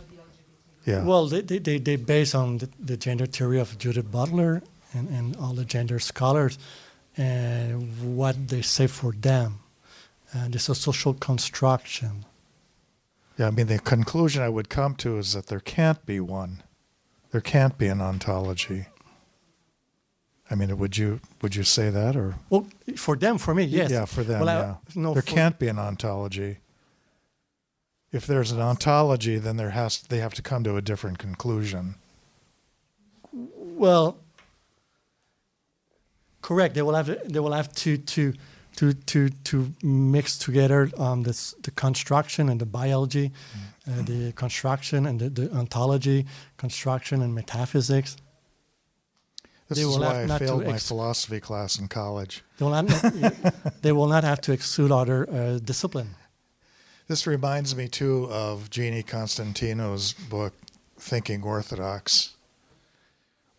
Yeah. Well, they base on the gender theory of Judith Butler and all the gender scholars. and what they say for them. And it's a social construction. Yeah, I mean, the conclusion I would come to is that there can't be one. There can't be an ontology. I mean, would you say that, or? Well, for them, for me, yes. Yeah, for them, Well, yeah. no, There for- can't be an ontology. If there's an ontology, then they have to come to a different conclusion. Well, correct. They will have to mix together the construction and the biology, the construction and the ontology, construction and metaphysics. This They is will why have I not to failed my philosophy class in college. They will not have to exclude other discipline. This reminds me, too, of Jeannie Constantino's book, Thinking Orthodox,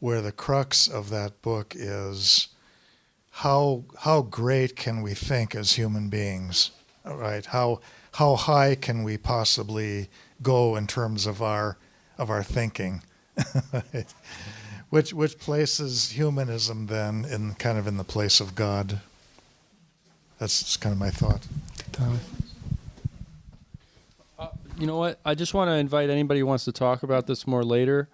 where the crux of that book is how great can we think as human beings, right? How high can we possibly go in terms of our thinking? Which places humanism then in the place of God? That's kind of my thought. You know what? I just want to invite anybody who wants to talk about this more later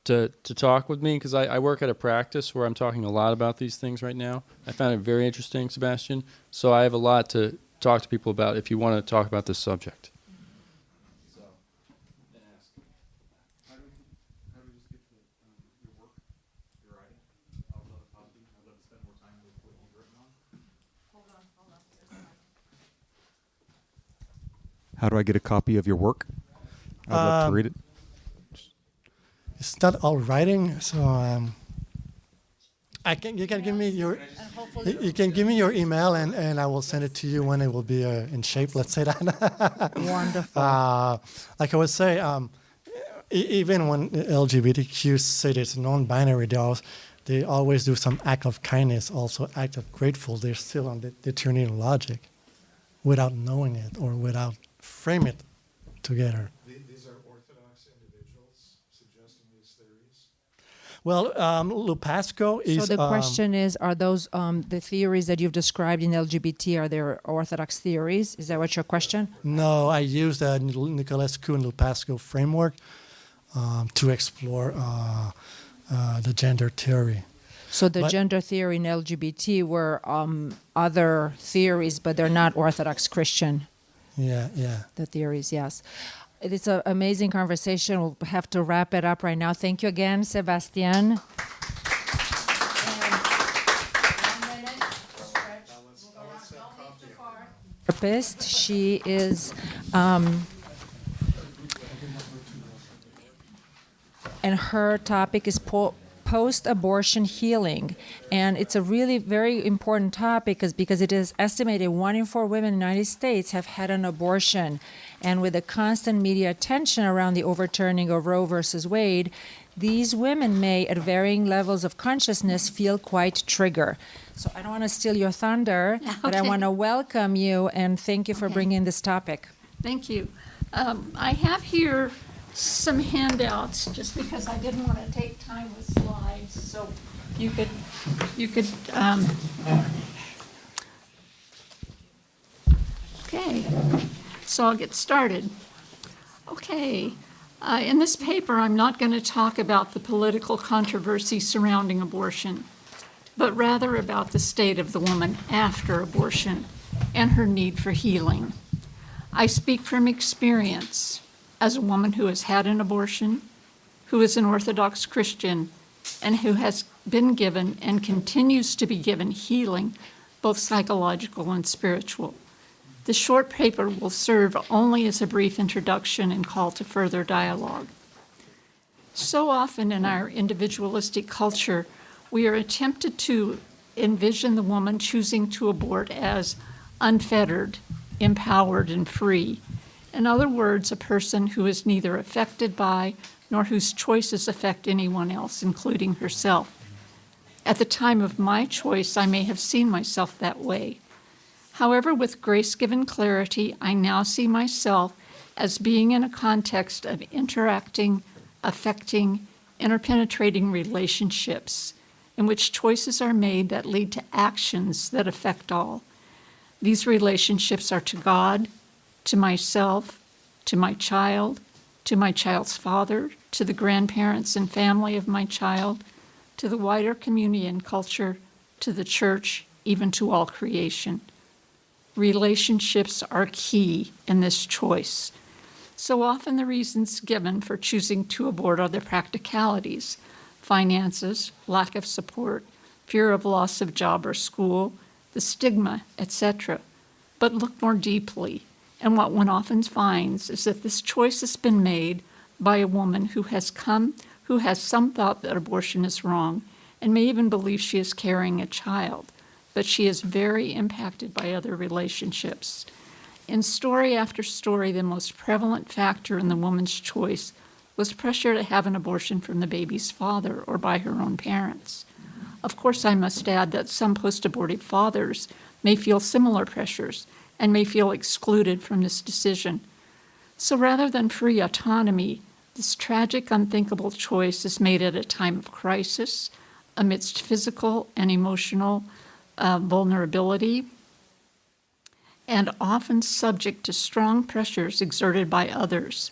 to talk with me, because I work at a practice where I'm talking a lot about these things right now. I found it very interesting, Sebastien. So I have a lot to talk to people about if you want to talk about this subject. How do I get a copy of your work? I'd love to read it. It's not all writing, so you can give me your email and I will send it to you when it will be in shape. Let's say that. Wonderful. Like I would say, even when LGBTQ say it's non-binary, they always do some act of kindness, also act of grateful. They're still on the Trinitarian logic, without knowing it or without frame it together. These are Orthodox individuals suggesting these theories? Well, Lupasco is... So the question is, are those the theories that you've described in LGBT, are they Orthodox theories? Is that what your question? No, I used the Nicolescu and Lupasco framework to explore the gender theory. So the gender theory in LGBT were other theories, but they're not Orthodox Christian. Yeah. The theories, yes. It's an amazing conversation. We'll have to wrap it up right now. Thank you again, Sebastien. Therapist. She is, and her topic is post-abortion healing, and it's a really very important topic because it is estimated 1 in 4 women in the United States have had an abortion, and with the constant media attention around the overturning of Roe versus Wade, these women may, at varying levels of consciousness, feel quite triggered. So I don't want to steal your thunder, but I want to welcome you and thank you for bringing this topic. Thank you. I have here some handouts, just because I didn't want to take time with slides, so you could. Okay, so I'll get started. Okay, in this paper, I'm not going to talk about the political controversy surrounding abortion, but rather about the state of the woman after abortion and her need for healing. I speak from experience as a woman who has had an abortion, who is an Orthodox Christian, and who has been given and continues to be given healing, both psychological and spiritual. The short paper will serve only as a brief introduction and call to further dialogue. So often in our individualistic culture, we are tempted to envision the woman choosing to abort as unfettered, empowered, and free. In other words, a person who is neither affected by nor whose choices affect anyone else, including herself. At the time of my choice, I may have seen myself that way. However, with grace-given clarity, I now see myself as being in a context of interacting, affecting, interpenetrating relationships, in which choices are made that lead to actions that affect all. These relationships are to God, to myself, to my child, to my child's father, to the grandparents and family of my child, to the wider community and culture, to the church, even to all creation. Relationships are key in this choice. So often the reasons given for choosing to abort are the practicalities: finances, lack of support, fear of loss of job or school, the stigma, etc. But look more deeply, and what one often finds is that this choice has been made by a woman who has some thought that abortion is wrong and may even believe she is carrying a child, but she is very impacted by other relationships. In story after story, the most prevalent factor in the woman's choice was pressure to have an abortion from the baby's father or by her own parents. Of course, I must add that some post-abortive fathers may feel similar pressures and may feel excluded from this decision. So rather than free autonomy, this tragic, unthinkable choice is made at a time of crisis, amidst physical and emotional vulnerability, and often subject to strong pressures exerted by others.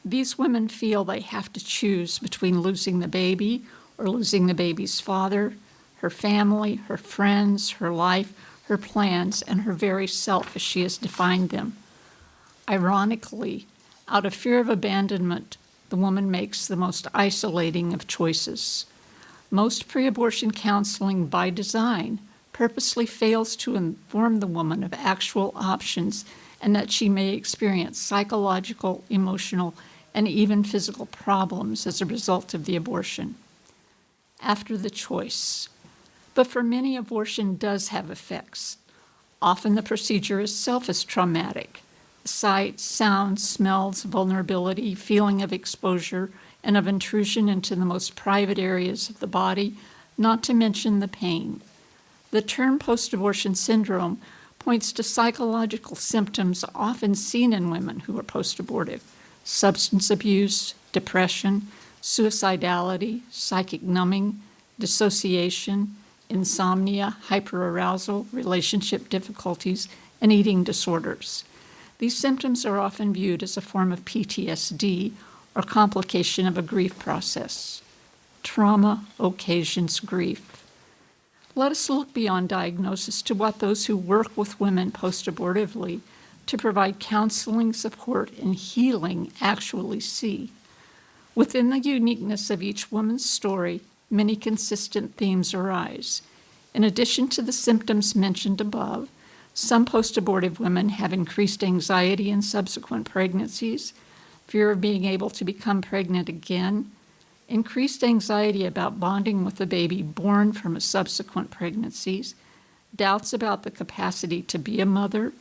These women feel they have to choose between losing the baby or losing the baby's father, her family, her friends, her life, her plans, and her very self as she has defined them. Ironically, out of fear of abandonment, the woman makes the most isolating of choices. Most pre-abortion counseling, by design, purposely fails to inform the woman of actual options and that she may experience psychological, emotional, and even physical problems as a result of the abortion. After the choice. But for many, abortion does have effects. Often the procedure itself is traumatic. Sight, sound, smells, vulnerability, feeling of exposure, and of intrusion into the most private areas of the body, not to mention the pain. The term post-abortion syndrome points to psychological symptoms often seen in women who are post-abortive: substance abuse, depression, suicidality, psychic numbing, dissociation, insomnia, hyperarousal, relationship difficulties, and eating disorders. These symptoms are often viewed as a form of PTSD or complication of a grief process. Trauma occasions grief. Let us look beyond diagnosis to what those who work with women post-abortively to provide counseling, support, and healing actually see. Within the uniqueness of each woman's story, many consistent themes arise. In addition to the symptoms mentioned above, some post-abortive women have increased anxiety in subsequent pregnancies, fear of being able to become pregnant again, increased anxiety about bonding with the baby born from a subsequent pregnancies, doubts about the capacity to be a mother,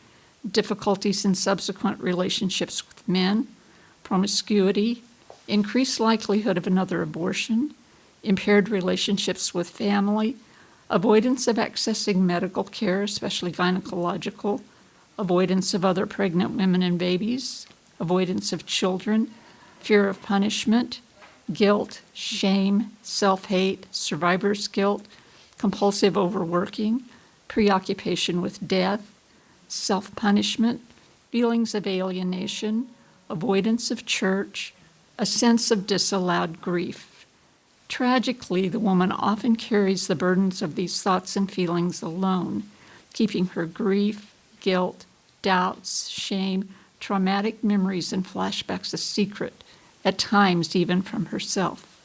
difficulties in subsequent relationships with men, promiscuity, increased likelihood of another abortion, impaired relationships with family, avoidance of accessing medical care, especially gynecological, avoidance of other pregnant women and babies, avoidance of children, fear of punishment, guilt, shame, self-hate, survivor's guilt, compulsive overworking, preoccupation with death, self-punishment, feelings of alienation, avoidance of church, a sense of disallowed grief. Tragically, the woman often carries the burdens of these thoughts and feelings alone, keeping her grief, guilt, doubts, shame, traumatic memories, and flashbacks a secret, at times even from herself.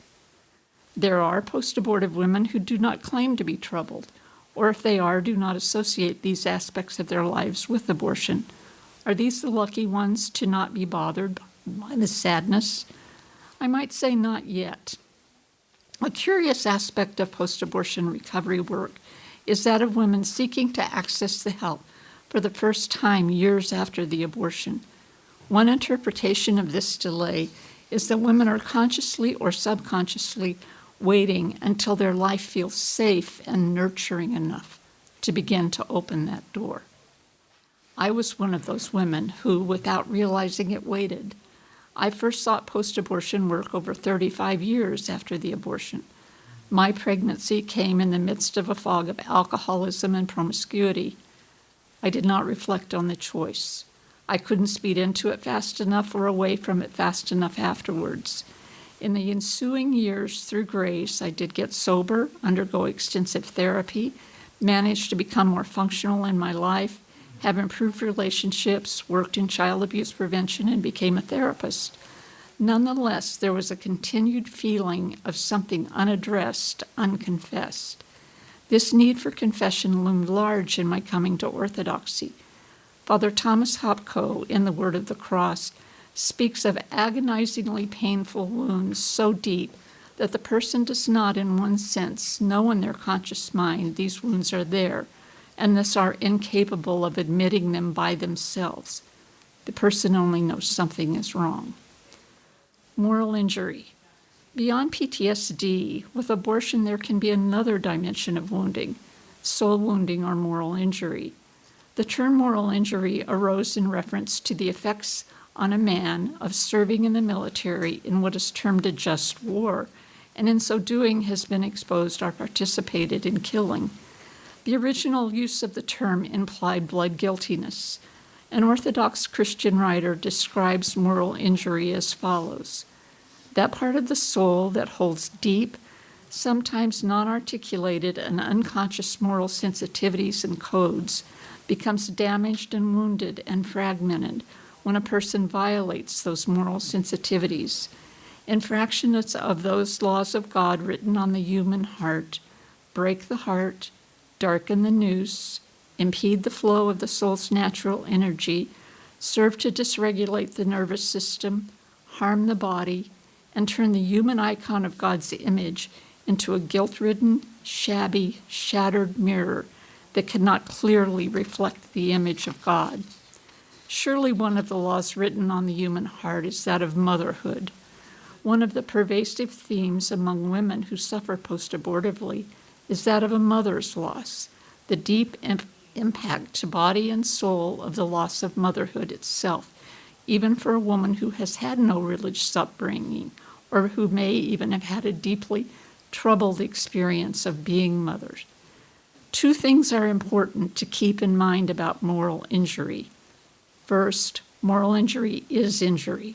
There are post-abortive women who do not claim to be troubled, or if they are, do not associate these aspects of their lives with abortion. Are these the lucky ones to not be bothered by the sadness? I might say not yet. A curious aspect of post-abortion recovery work is that of women seeking to access the help for the first time years after the abortion. One interpretation of this delay is that women are consciously or subconsciously waiting until their life feels safe and nurturing enough to begin to open that door. I was one of those women who, without realizing it, waited. I first sought post-abortion work over 35 years after the abortion. My pregnancy came in the midst of a fog of alcoholism and promiscuity. I did not reflect on the choice. I couldn't speed into it fast enough or away from it fast enough afterwards. In the ensuing years, through grace, I did get sober, undergo extensive therapy, managed to become more functional in my life, have improved relationships, worked in child abuse prevention, and became a therapist. Nonetheless, there was a continued feeling of something unaddressed, unconfessed. This need for confession loomed large in my coming to Orthodoxy. Father Thomas Hopko, in The Word of the Cross, speaks of agonizingly painful wounds so deep that the person does not, in one sense, know in their conscious mind these wounds are there, and thus are incapable of admitting them by themselves. The person only knows something is wrong. Moral injury. Beyond PTSD, with abortion there can be another dimension of wounding, soul wounding or moral injury. The term moral injury arose in reference to the effects on a man of serving in the military in what is termed a just war, and in so doing has been exposed or participated in killing. The original use of the term implied blood guiltiness. An Orthodox Christian writer describes moral injury as follows: that part of the soul that holds deep, sometimes non-articulated and unconscious moral sensitivities and codes becomes damaged and wounded and fragmented when a person violates those moral sensitivities. Infractions of those laws of God written on the human heart break the heart, darken the nous, impede the flow of the soul's natural energy, serve to dysregulate the nervous system, harm the body, and turn the human icon of God's image into a guilt-ridden, shabby, shattered mirror that cannot clearly reflect the image of God. Surely one of the laws written on the human heart is that of motherhood. One of the pervasive themes among women who suffer post-abortively is that of a mother's loss, the deep impact to body and soul of the loss of motherhood itself, even for a woman who has had no religious upbringing or who may even have had a deeply troubled experience of being mothers. Two things are important to keep in mind about moral injury. First, moral injury is injury.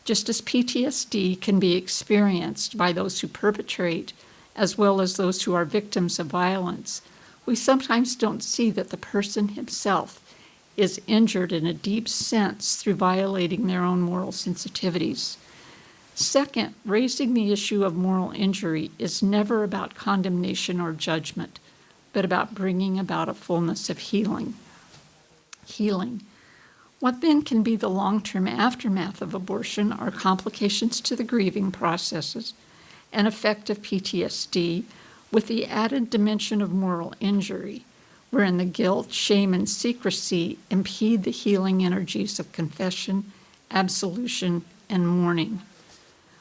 Just as PTSD can be experienced by those who perpetrate as well as those who are victims of violence, we sometimes don't see that the person himself is injured in a deep sense through violating their own moral sensitivities. Second, raising the issue of moral injury is never about condemnation or judgment, but about bringing about a fullness of healing. What then can be the long-term aftermath of abortion are complications to the grieving processes, an effect of PTSD, with the added dimension of moral injury, wherein the guilt, shame, and secrecy impede the healing energies of confession, absolution, and mourning.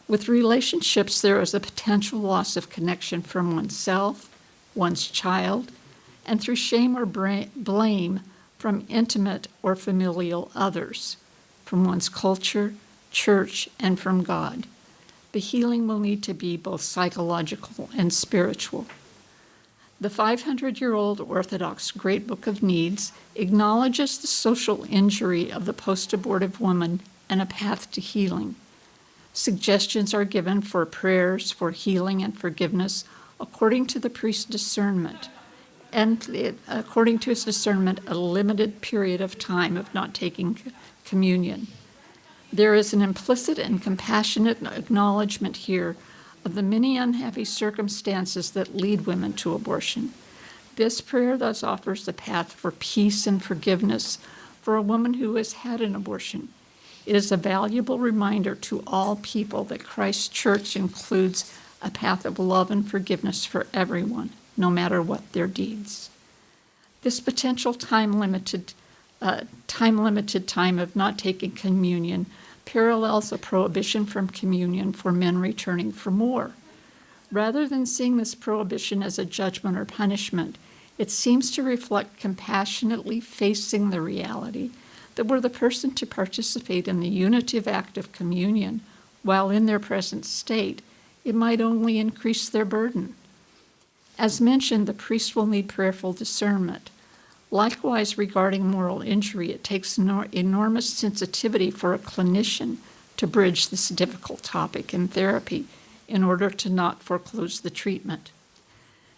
With relationships, there is a potential loss of connection from oneself, one's child, and through shame or blame from intimate or familial others, from one's culture, church, and from God. The healing will need to be both psychological and spiritual. The 500-year-old Orthodox Great Book of Needs acknowledges the social injury of the post-abortive woman and a path to healing. Suggestions are given for prayers for healing and forgiveness according to the priest's discernment, and according to his discernment, a limited period of time of not taking communion. There is an implicit and compassionate acknowledgement here of the many unhappy circumstances that lead women to abortion. This prayer thus offers the path for peace and forgiveness for a woman who has had an abortion. It is a valuable reminder to all people that Christ's church includes a path of love and forgiveness for everyone, no matter what their deeds. This potential time-limited time of not taking communion parallels a prohibition from communion for men returning from war. Rather than seeing this prohibition as a judgment or punishment, it seems to reflect compassionately facing the reality that were the person to participate in the unitive act of communion while in their present state, it might only increase their burden. As mentioned, the priest will need prayerful discernment. Likewise, regarding moral injury, it takes enormous sensitivity for a clinician to bridge this difficult topic in therapy in order to not foreclose the treatment.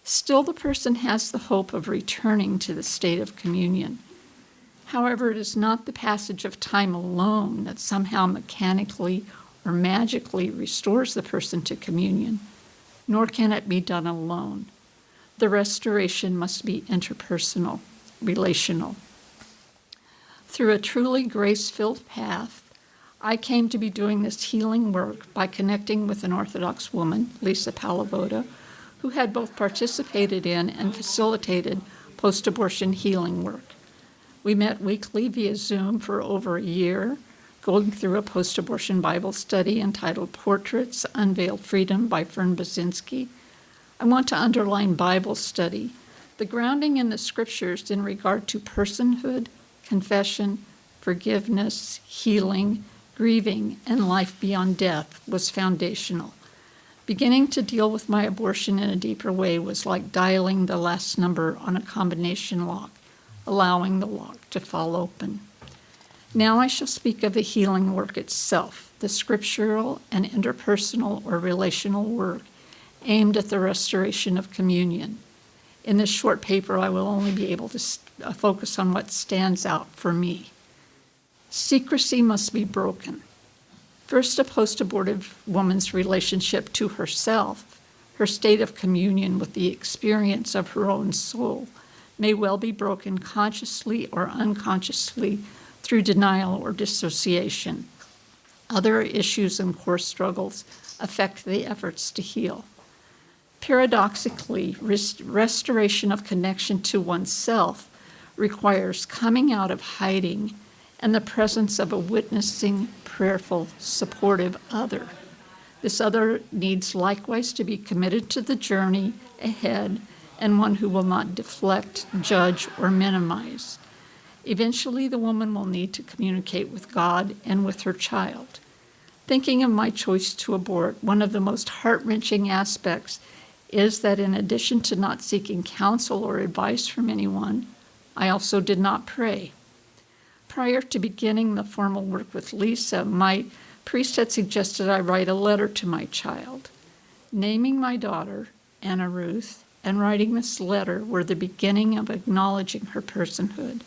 Still, the person has the hope of returning to the state of communion. However, it is not the passage of time alone that somehow mechanically or magically restores the person to communion, nor can it be done alone. The restoration must be interpersonal, relational. Through a truly grace-filled path, I came to be doing this healing work by connecting with an Orthodox woman, Lisa Palavoda, who had both participated in and facilitated post-abortion healing work. We met weekly via Zoom for over a year, going through a post-abortion Bible study entitled Portraits, Unveiled Freedom by Fern Basinski. I want to underline Bible study. The grounding in the scriptures in regard to personhood, confession, forgiveness, healing, grieving, and life beyond death was foundational. Beginning to deal with my abortion in a deeper way was like dialing the last number on a combination lock, allowing the lock to fall open. Now I shall speak of the healing work itself, the scriptural and interpersonal or relational work aimed at the restoration of communion. In this short paper, I will only be able to focus on what stands out for me. Secrecy must be broken. First, a post-abortive woman's relationship to herself, her state of communion with the experience of her own soul, may well be broken consciously or unconsciously through denial or dissociation. Other issues and core struggles affect the efforts to heal. Paradoxically, restoration of connection to oneself requires coming out of hiding and the presence of a witnessing, prayerful, supportive other. This other needs likewise to be committed to the journey ahead and one who will not deflect, judge, or minimize. Eventually, the woman will need to communicate with God and with her child. Thinking of my choice to abort, one of the most heart-wrenching aspects is that in addition to not seeking counsel or advice from anyone, I also did not pray. Prior to beginning the formal work with Lisa, my priest had suggested I write a letter to my child. Naming my daughter, Anna Ruth, and writing this letter were the beginning of acknowledging her personhood.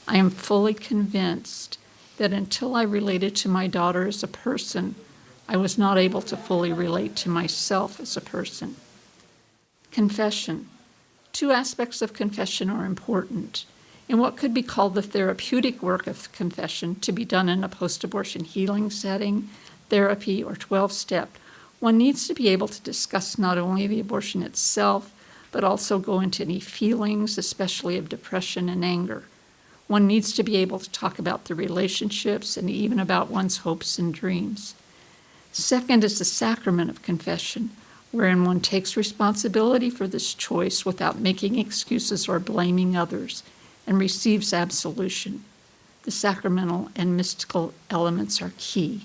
I am fully convinced that until I related to my daughter as a person, I was not able to fully relate to myself as a person. Confession. Two aspects of confession are important. In what could be called the therapeutic work of confession, to be done in a post-abortion healing setting, therapy, or 12-step, one needs to be able to discuss not only the abortion itself, but also go into any feelings, especially of depression and anger. One needs to be able to talk about the relationships and even about one's hopes and dreams. Second is the sacrament of confession, wherein one takes responsibility for this choice without making excuses or blaming others, and receives absolution. The sacramental and mystical elements are key.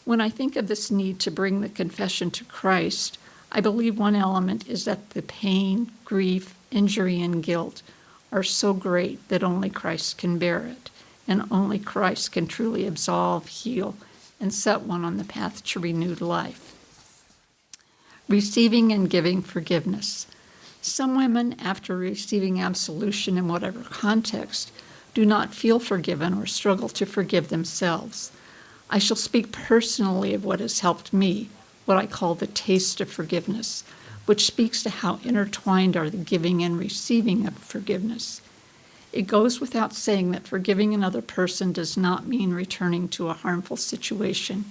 When I think of this need to bring the confession to Christ, I believe one element is that the pain, grief, injury, and guilt are so great that only Christ can bear it, and only Christ can truly absolve, heal, and set one on the path to renewed life. Receiving and giving forgiveness. Some women, after receiving absolution in whatever context, do not feel forgiven or struggle to forgive themselves. I shall speak personally of what has helped me, what I call the taste of forgiveness, which speaks to how intertwined are the giving and receiving of forgiveness. It goes without saying that forgiving another person does not mean returning to a harmful situation.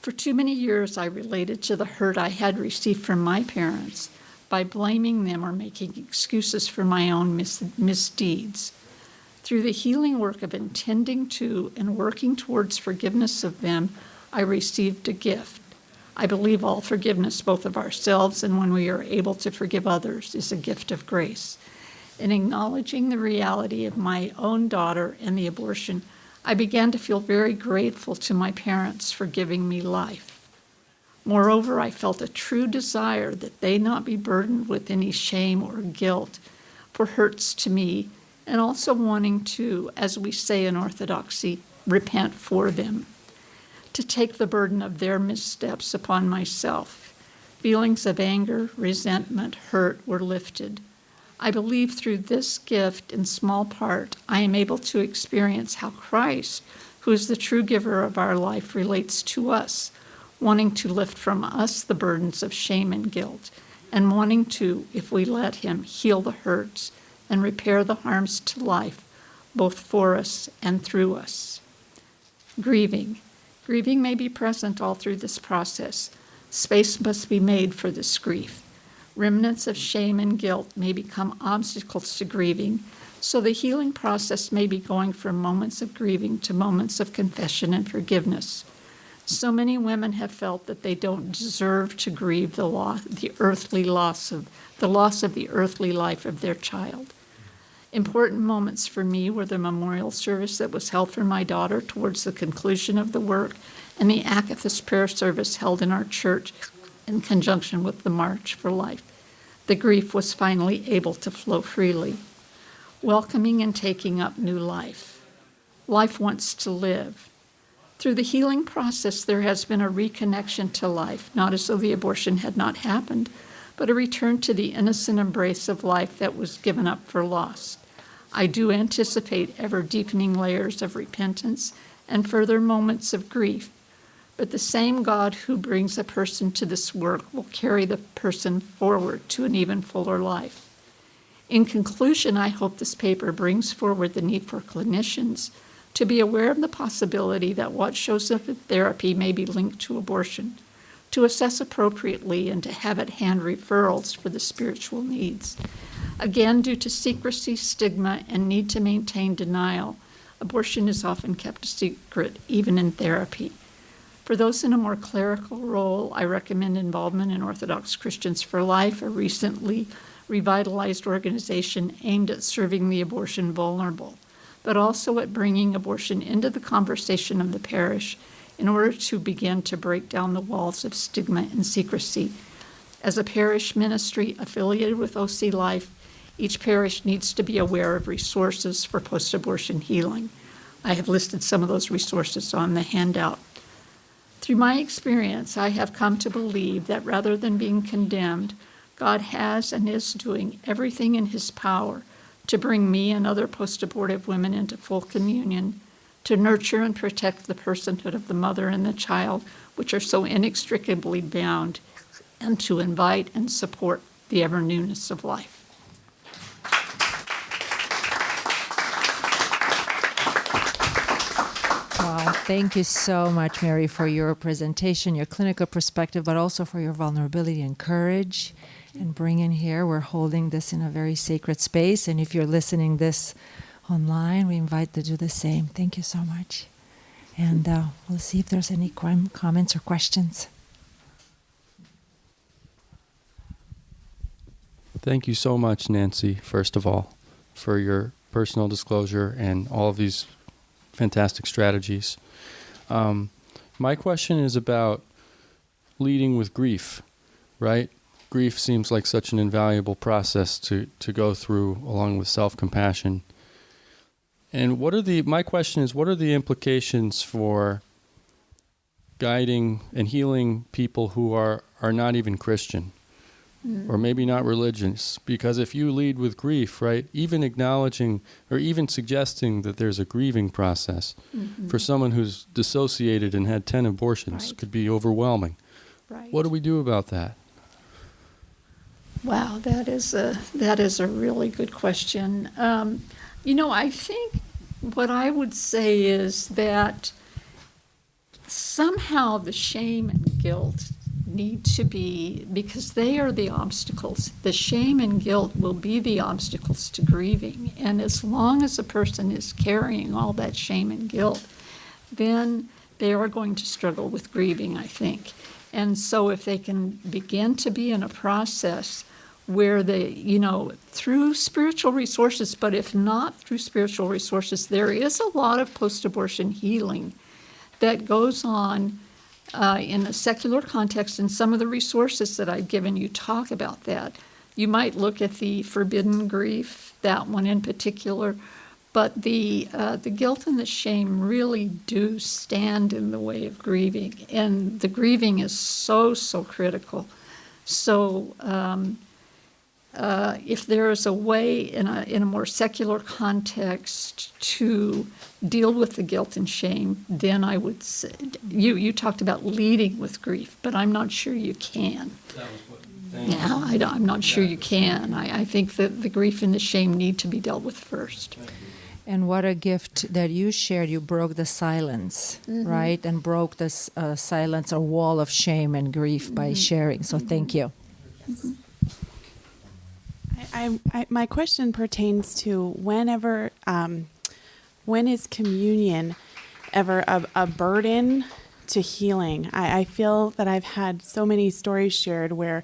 For too many years, I related to the hurt I had received from my parents by blaming them or making excuses for my own misdeeds. Through the healing work of intending to and working towards forgiveness of them, I received a gift. I believe all forgiveness, both of ourselves and when we are able to forgive others, is a gift of grace. In acknowledging the reality of my own daughter and the abortion, I began to feel very grateful to my parents for giving me life. Moreover, I felt a true desire that they not be burdened with any shame or guilt for hurts to me, and also wanting to, as we say in Orthodoxy, repent for them, to take the burden of their missteps upon myself. Feelings of anger, resentment, hurt were lifted. I believe through this gift, in small part, I am able to experience how Christ, who is the true giver of our life, relates to us, wanting to lift from us the burdens of shame and guilt, and wanting to, if we let him, heal the hurts and repair the harms to life, both for us and through us. Grieving. Grieving may be present all through this process. Space must be made for this grief. Remnants of shame and guilt may become obstacles to grieving, so the healing process may be going from moments of grieving to moments of confession and forgiveness. So many women have felt that they don't deserve to grieve the loss of the earthly life of their child. Important moments for me were the memorial service that was held for my daughter towards the conclusion of the work, and the Akathist prayer service held in our church in conjunction with the March for Life. The grief was finally able to flow freely. Welcoming and taking up new life. Life wants to live. Through the healing process, there has been a reconnection to life, not as though the abortion had not happened, but a return to the innocent embrace of life that was given up for lost. I do anticipate ever deepening layers of repentance and further moments of grief, but the same God who brings a person to this work will carry the person forward to an even fuller life. In conclusion, I hope this paper brings forward the need for clinicians to be aware of the possibility that what shows up in therapy may be linked to abortion, to assess appropriately and to have at hand referrals for the spiritual needs. Again, due to secrecy, stigma, and need to maintain denial, abortion is often kept a secret, even in therapy. For those in a more clerical role, I recommend involvement in Orthodox Christians for Life, a recently revitalized organization aimed at serving the abortion vulnerable, but also at bringing abortion into the conversation of the parish in order to begin to break down the walls of stigma and secrecy. As a parish ministry affiliated with OC Life, each parish needs to be aware of resources for post-abortion healing. I have listed some of those resources on the handout. Through my experience, I have come to believe that rather than being condemned, God has and is doing everything in his power to bring me and other post-abortive women into full communion, to nurture and protect the personhood of the mother and the child, which are so inextricably bound, and to invite and support the ever-newness of life. Wow, thank you so much, Mary, for your presentation, your clinical perspective, but also for your vulnerability and courage and bringing here. We're holding this in a very sacred space, and if you're listening this online, we invite you to do the same. Thank you so much. And we'll see if there's any comments or questions. Thank you so much, Nancy, first of all, for your personal disclosure and all of these fantastic strategies. My question is about leading with grief, right? Grief seems like such an invaluable process to go through along with self-compassion. And my question is, what are the implications for guiding and healing people who are not even Christian? Or maybe not religious, because if you lead with grief, right, even acknowledging or even suggesting that there's a grieving process for someone who's dissociated and had 10 abortions could be overwhelming. Right. What do we do about that? Wow, that is a really good question. I think what I would say is that somehow the shame and guilt need to be, because they are the obstacles. The shame and guilt will be the obstacles to grieving. And as long as a person is carrying all that shame and guilt, then they are going to struggle with grieving, I think. And so if they can begin to be in a process where they, through spiritual resources, but if not through spiritual resources, there is a lot of post-abortion healing that goes on in a secular context, and some of the resources that I've given you talk about that. You might look at the forbidden grief, that one in particular, but the guilt and the shame really do stand in the way of grieving, and the grieving is so critical. So if there is a way in a more secular context to deal with the guilt and shame, then I would say, you talked about leading with grief, but I'm not sure you can. Yeah, I'm not sure you can. I think that the grief and the shame need to be dealt with first. And what a gift that you shared. You broke the silence, right? And broke this silence or wall of shame and grief by sharing. So thank you. My question pertains to when is communion ever a burden to healing? I feel that I've had so many stories shared where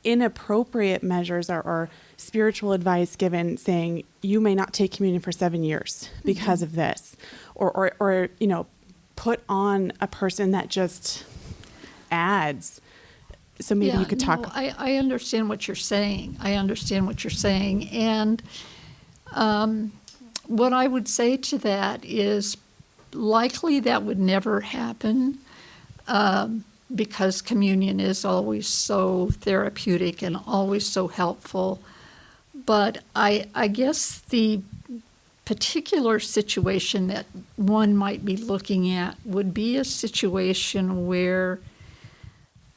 inappropriate measures or spiritual advice given saying you may not take communion for 7 years because of this, or put on a person that just adds. So maybe you could talk. I understand what you're saying. And what I would say to that is likely that would never happen because communion is always so therapeutic and always so helpful. But I guess the particular situation that one might be looking at would be a situation where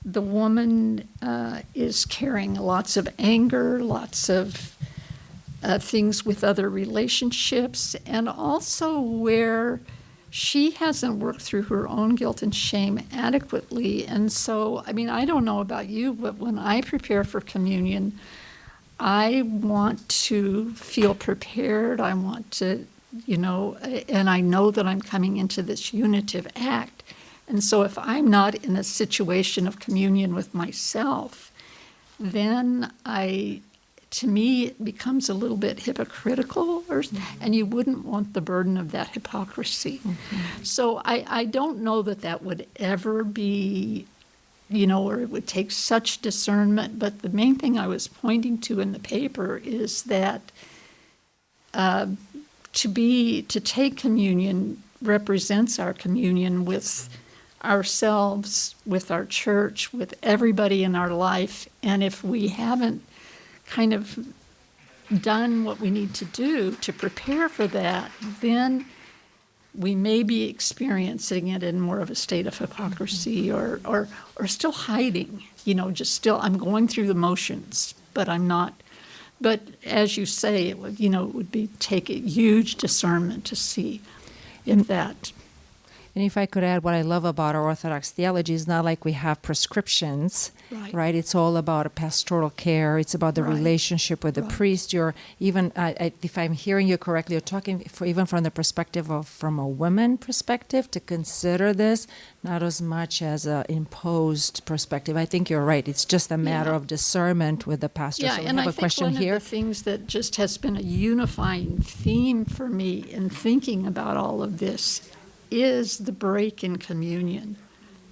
the woman is carrying lots of anger, lots of things with other relationships, and also where she hasn't worked through her own guilt and shame adequately. And so, I don't know about you, but when I prepare for communion, I want to feel prepared. I want to, and I know that I'm coming into this unitive act. And so if I'm not in a situation of communion with myself, then to me, it becomes a little bit hypocritical, and you wouldn't want the burden of that hypocrisy. Mm-hmm. So I don't know that would ever be, or it would take such discernment. But the main thing I was pointing to in the paper is that to take communion represents our communion with ourselves, with our church, with everybody in our life. And if we haven't kind of done what we need to do to prepare for that, then we may be experiencing it in more of a state of hypocrisy or still hiding, just still, I'm going through the motions, but I'm not. But as you say, it would, it would take a huge discernment to see if that. And if I could add, what I love about our Orthodox theology is not like we have prescriptions, right? It's all about a pastoral care. It's about the relationship with the priest. You're even, if I'm hearing you correctly, you're talking even from the perspective from a woman perspective to consider this, not as much as an imposed perspective. I think you're right. It's just a matter of discernment with the pastor. Yeah, so we and have I a think question one here. of the things that just has been a unifying theme for me in thinking about all of this is the break in communion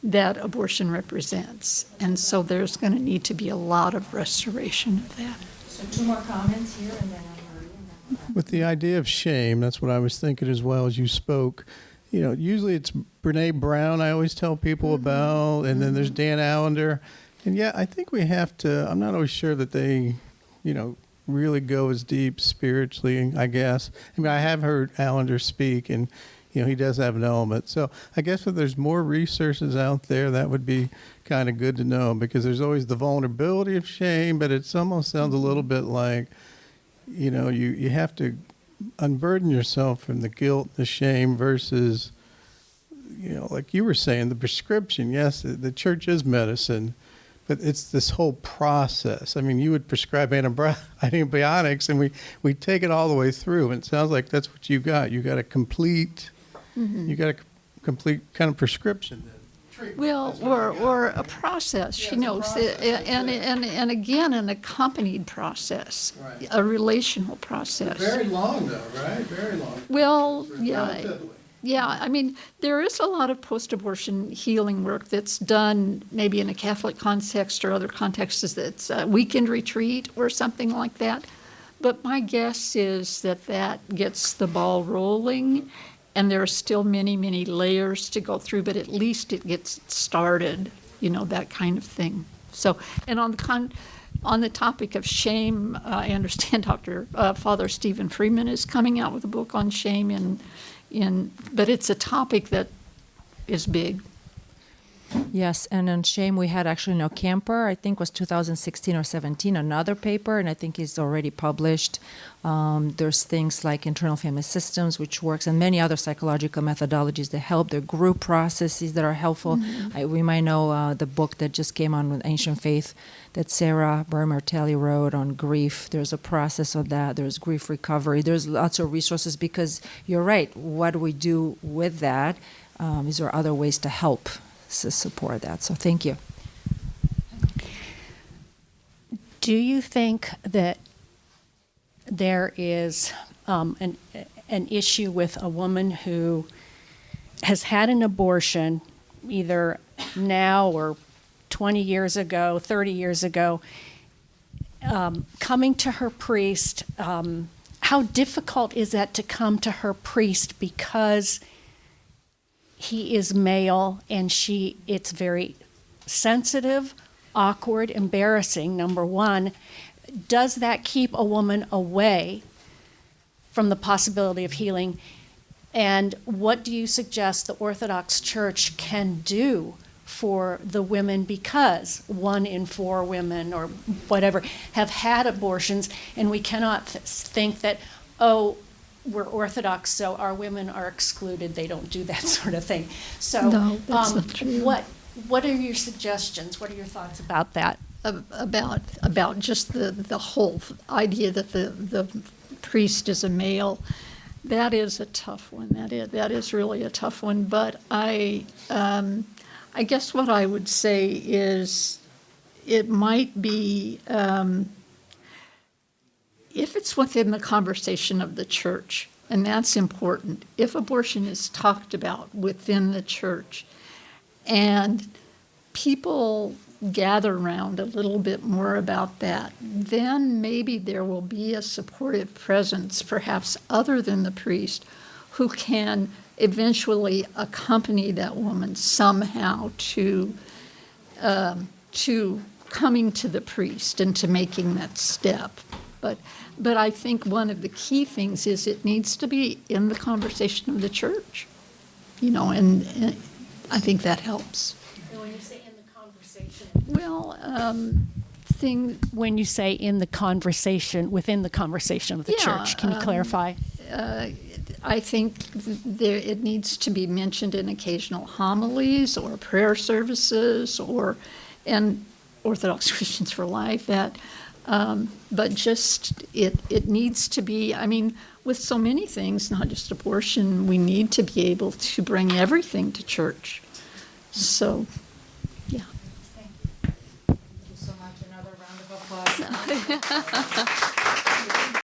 that abortion represents. And so there's going to need to be a lot of restoration of that. So 2 more comments here and then Anne-Marie. With the idea of shame, that's what I was thinking as well as you spoke. Usually it's Brene Brown I always tell people about, and then there's Dan Allender. And I think we have to, I'm not always sure that they, really go as deep spiritually, I guess. I have heard Allender speak, and he does have an element. So I guess if there's more resources out there, that would be kind of good to know, because there's always the vulnerability of shame, but it almost sounds a little bit like, you have to unburden yourself from the guilt, the shame versus, like you were saying, the prescription. Yes, the church is medicine, but it's this whole process. You would prescribe antibiotics, and we take it all the way through. And it sounds like that's what you got. You got a complete... You got a complete kind of prescription then. Well, or a process, and again, an accompanied process, a relational process. Very long, though, right? Very long. Well, Yeah, I mean, there is a lot of post-abortion healing work that's done maybe in a Catholic context or other contexts that's a weekend retreat or something like that. But my guess is that that gets the ball rolling, and there are still many, many layers to go through, but at least it gets started, that kind of thing. So, and on the topic of shame, I understand Father Stephen Freeman is coming out with a book on shame but it's a topic that is big. Yes, and on shame, we had actually Camper, I think was 2016 or 17, another paper, and I think it's already published. There's things like internal family systems, which works, and many other psychological methodologies that help. There are group processes that are helpful. We might know the book that just came on with Ancient Faith that Sarah Bermer-Telly wrote on grief. There's a process of that. There's grief recovery. There's lots of resources because you're right. What do we do with that? Is there other ways to help to support that? So thank you. Do you think that there is an issue with a woman who has had an abortion either now or 20 years ago, 30 years ago, coming to her priest? How difficult is that to come to her priest because he is male and it's very sensitive, awkward, embarrassing, number one. Does that keep a woman away from the possibility of healing? And what do you suggest the Orthodox Church can do for the women, because 1 in 4 women or whatever have had abortions, and we cannot think that, we're Orthodox, so our women are excluded. They don't do that sort of thing. So, no, that's not true. What are your suggestions? What are your thoughts about that? About just the whole idea that the priest is a male. That is a tough one. That is really a tough one. But I guess what I would say is it might be. If it's within the conversation of the church, and that's important, if abortion is talked about within the church and people gather around a little bit more about that, then maybe there will be a supportive presence, perhaps other than the priest, who can eventually accompany that woman somehow to coming to the priest and to making that step. But I think one of the key things is it needs to be in the conversation of the church, and I think that helps. And when you say in the conversation, well, when you say in the conversation, within the conversation of the church, can you clarify? I think it needs to be mentioned in occasional homilies or prayer services and Orthodox Christians for Life that. But just it needs to be, with so many things, not just abortion, we need to be able to bring everything to church. So, yeah. Thank you so much. Another round of applause.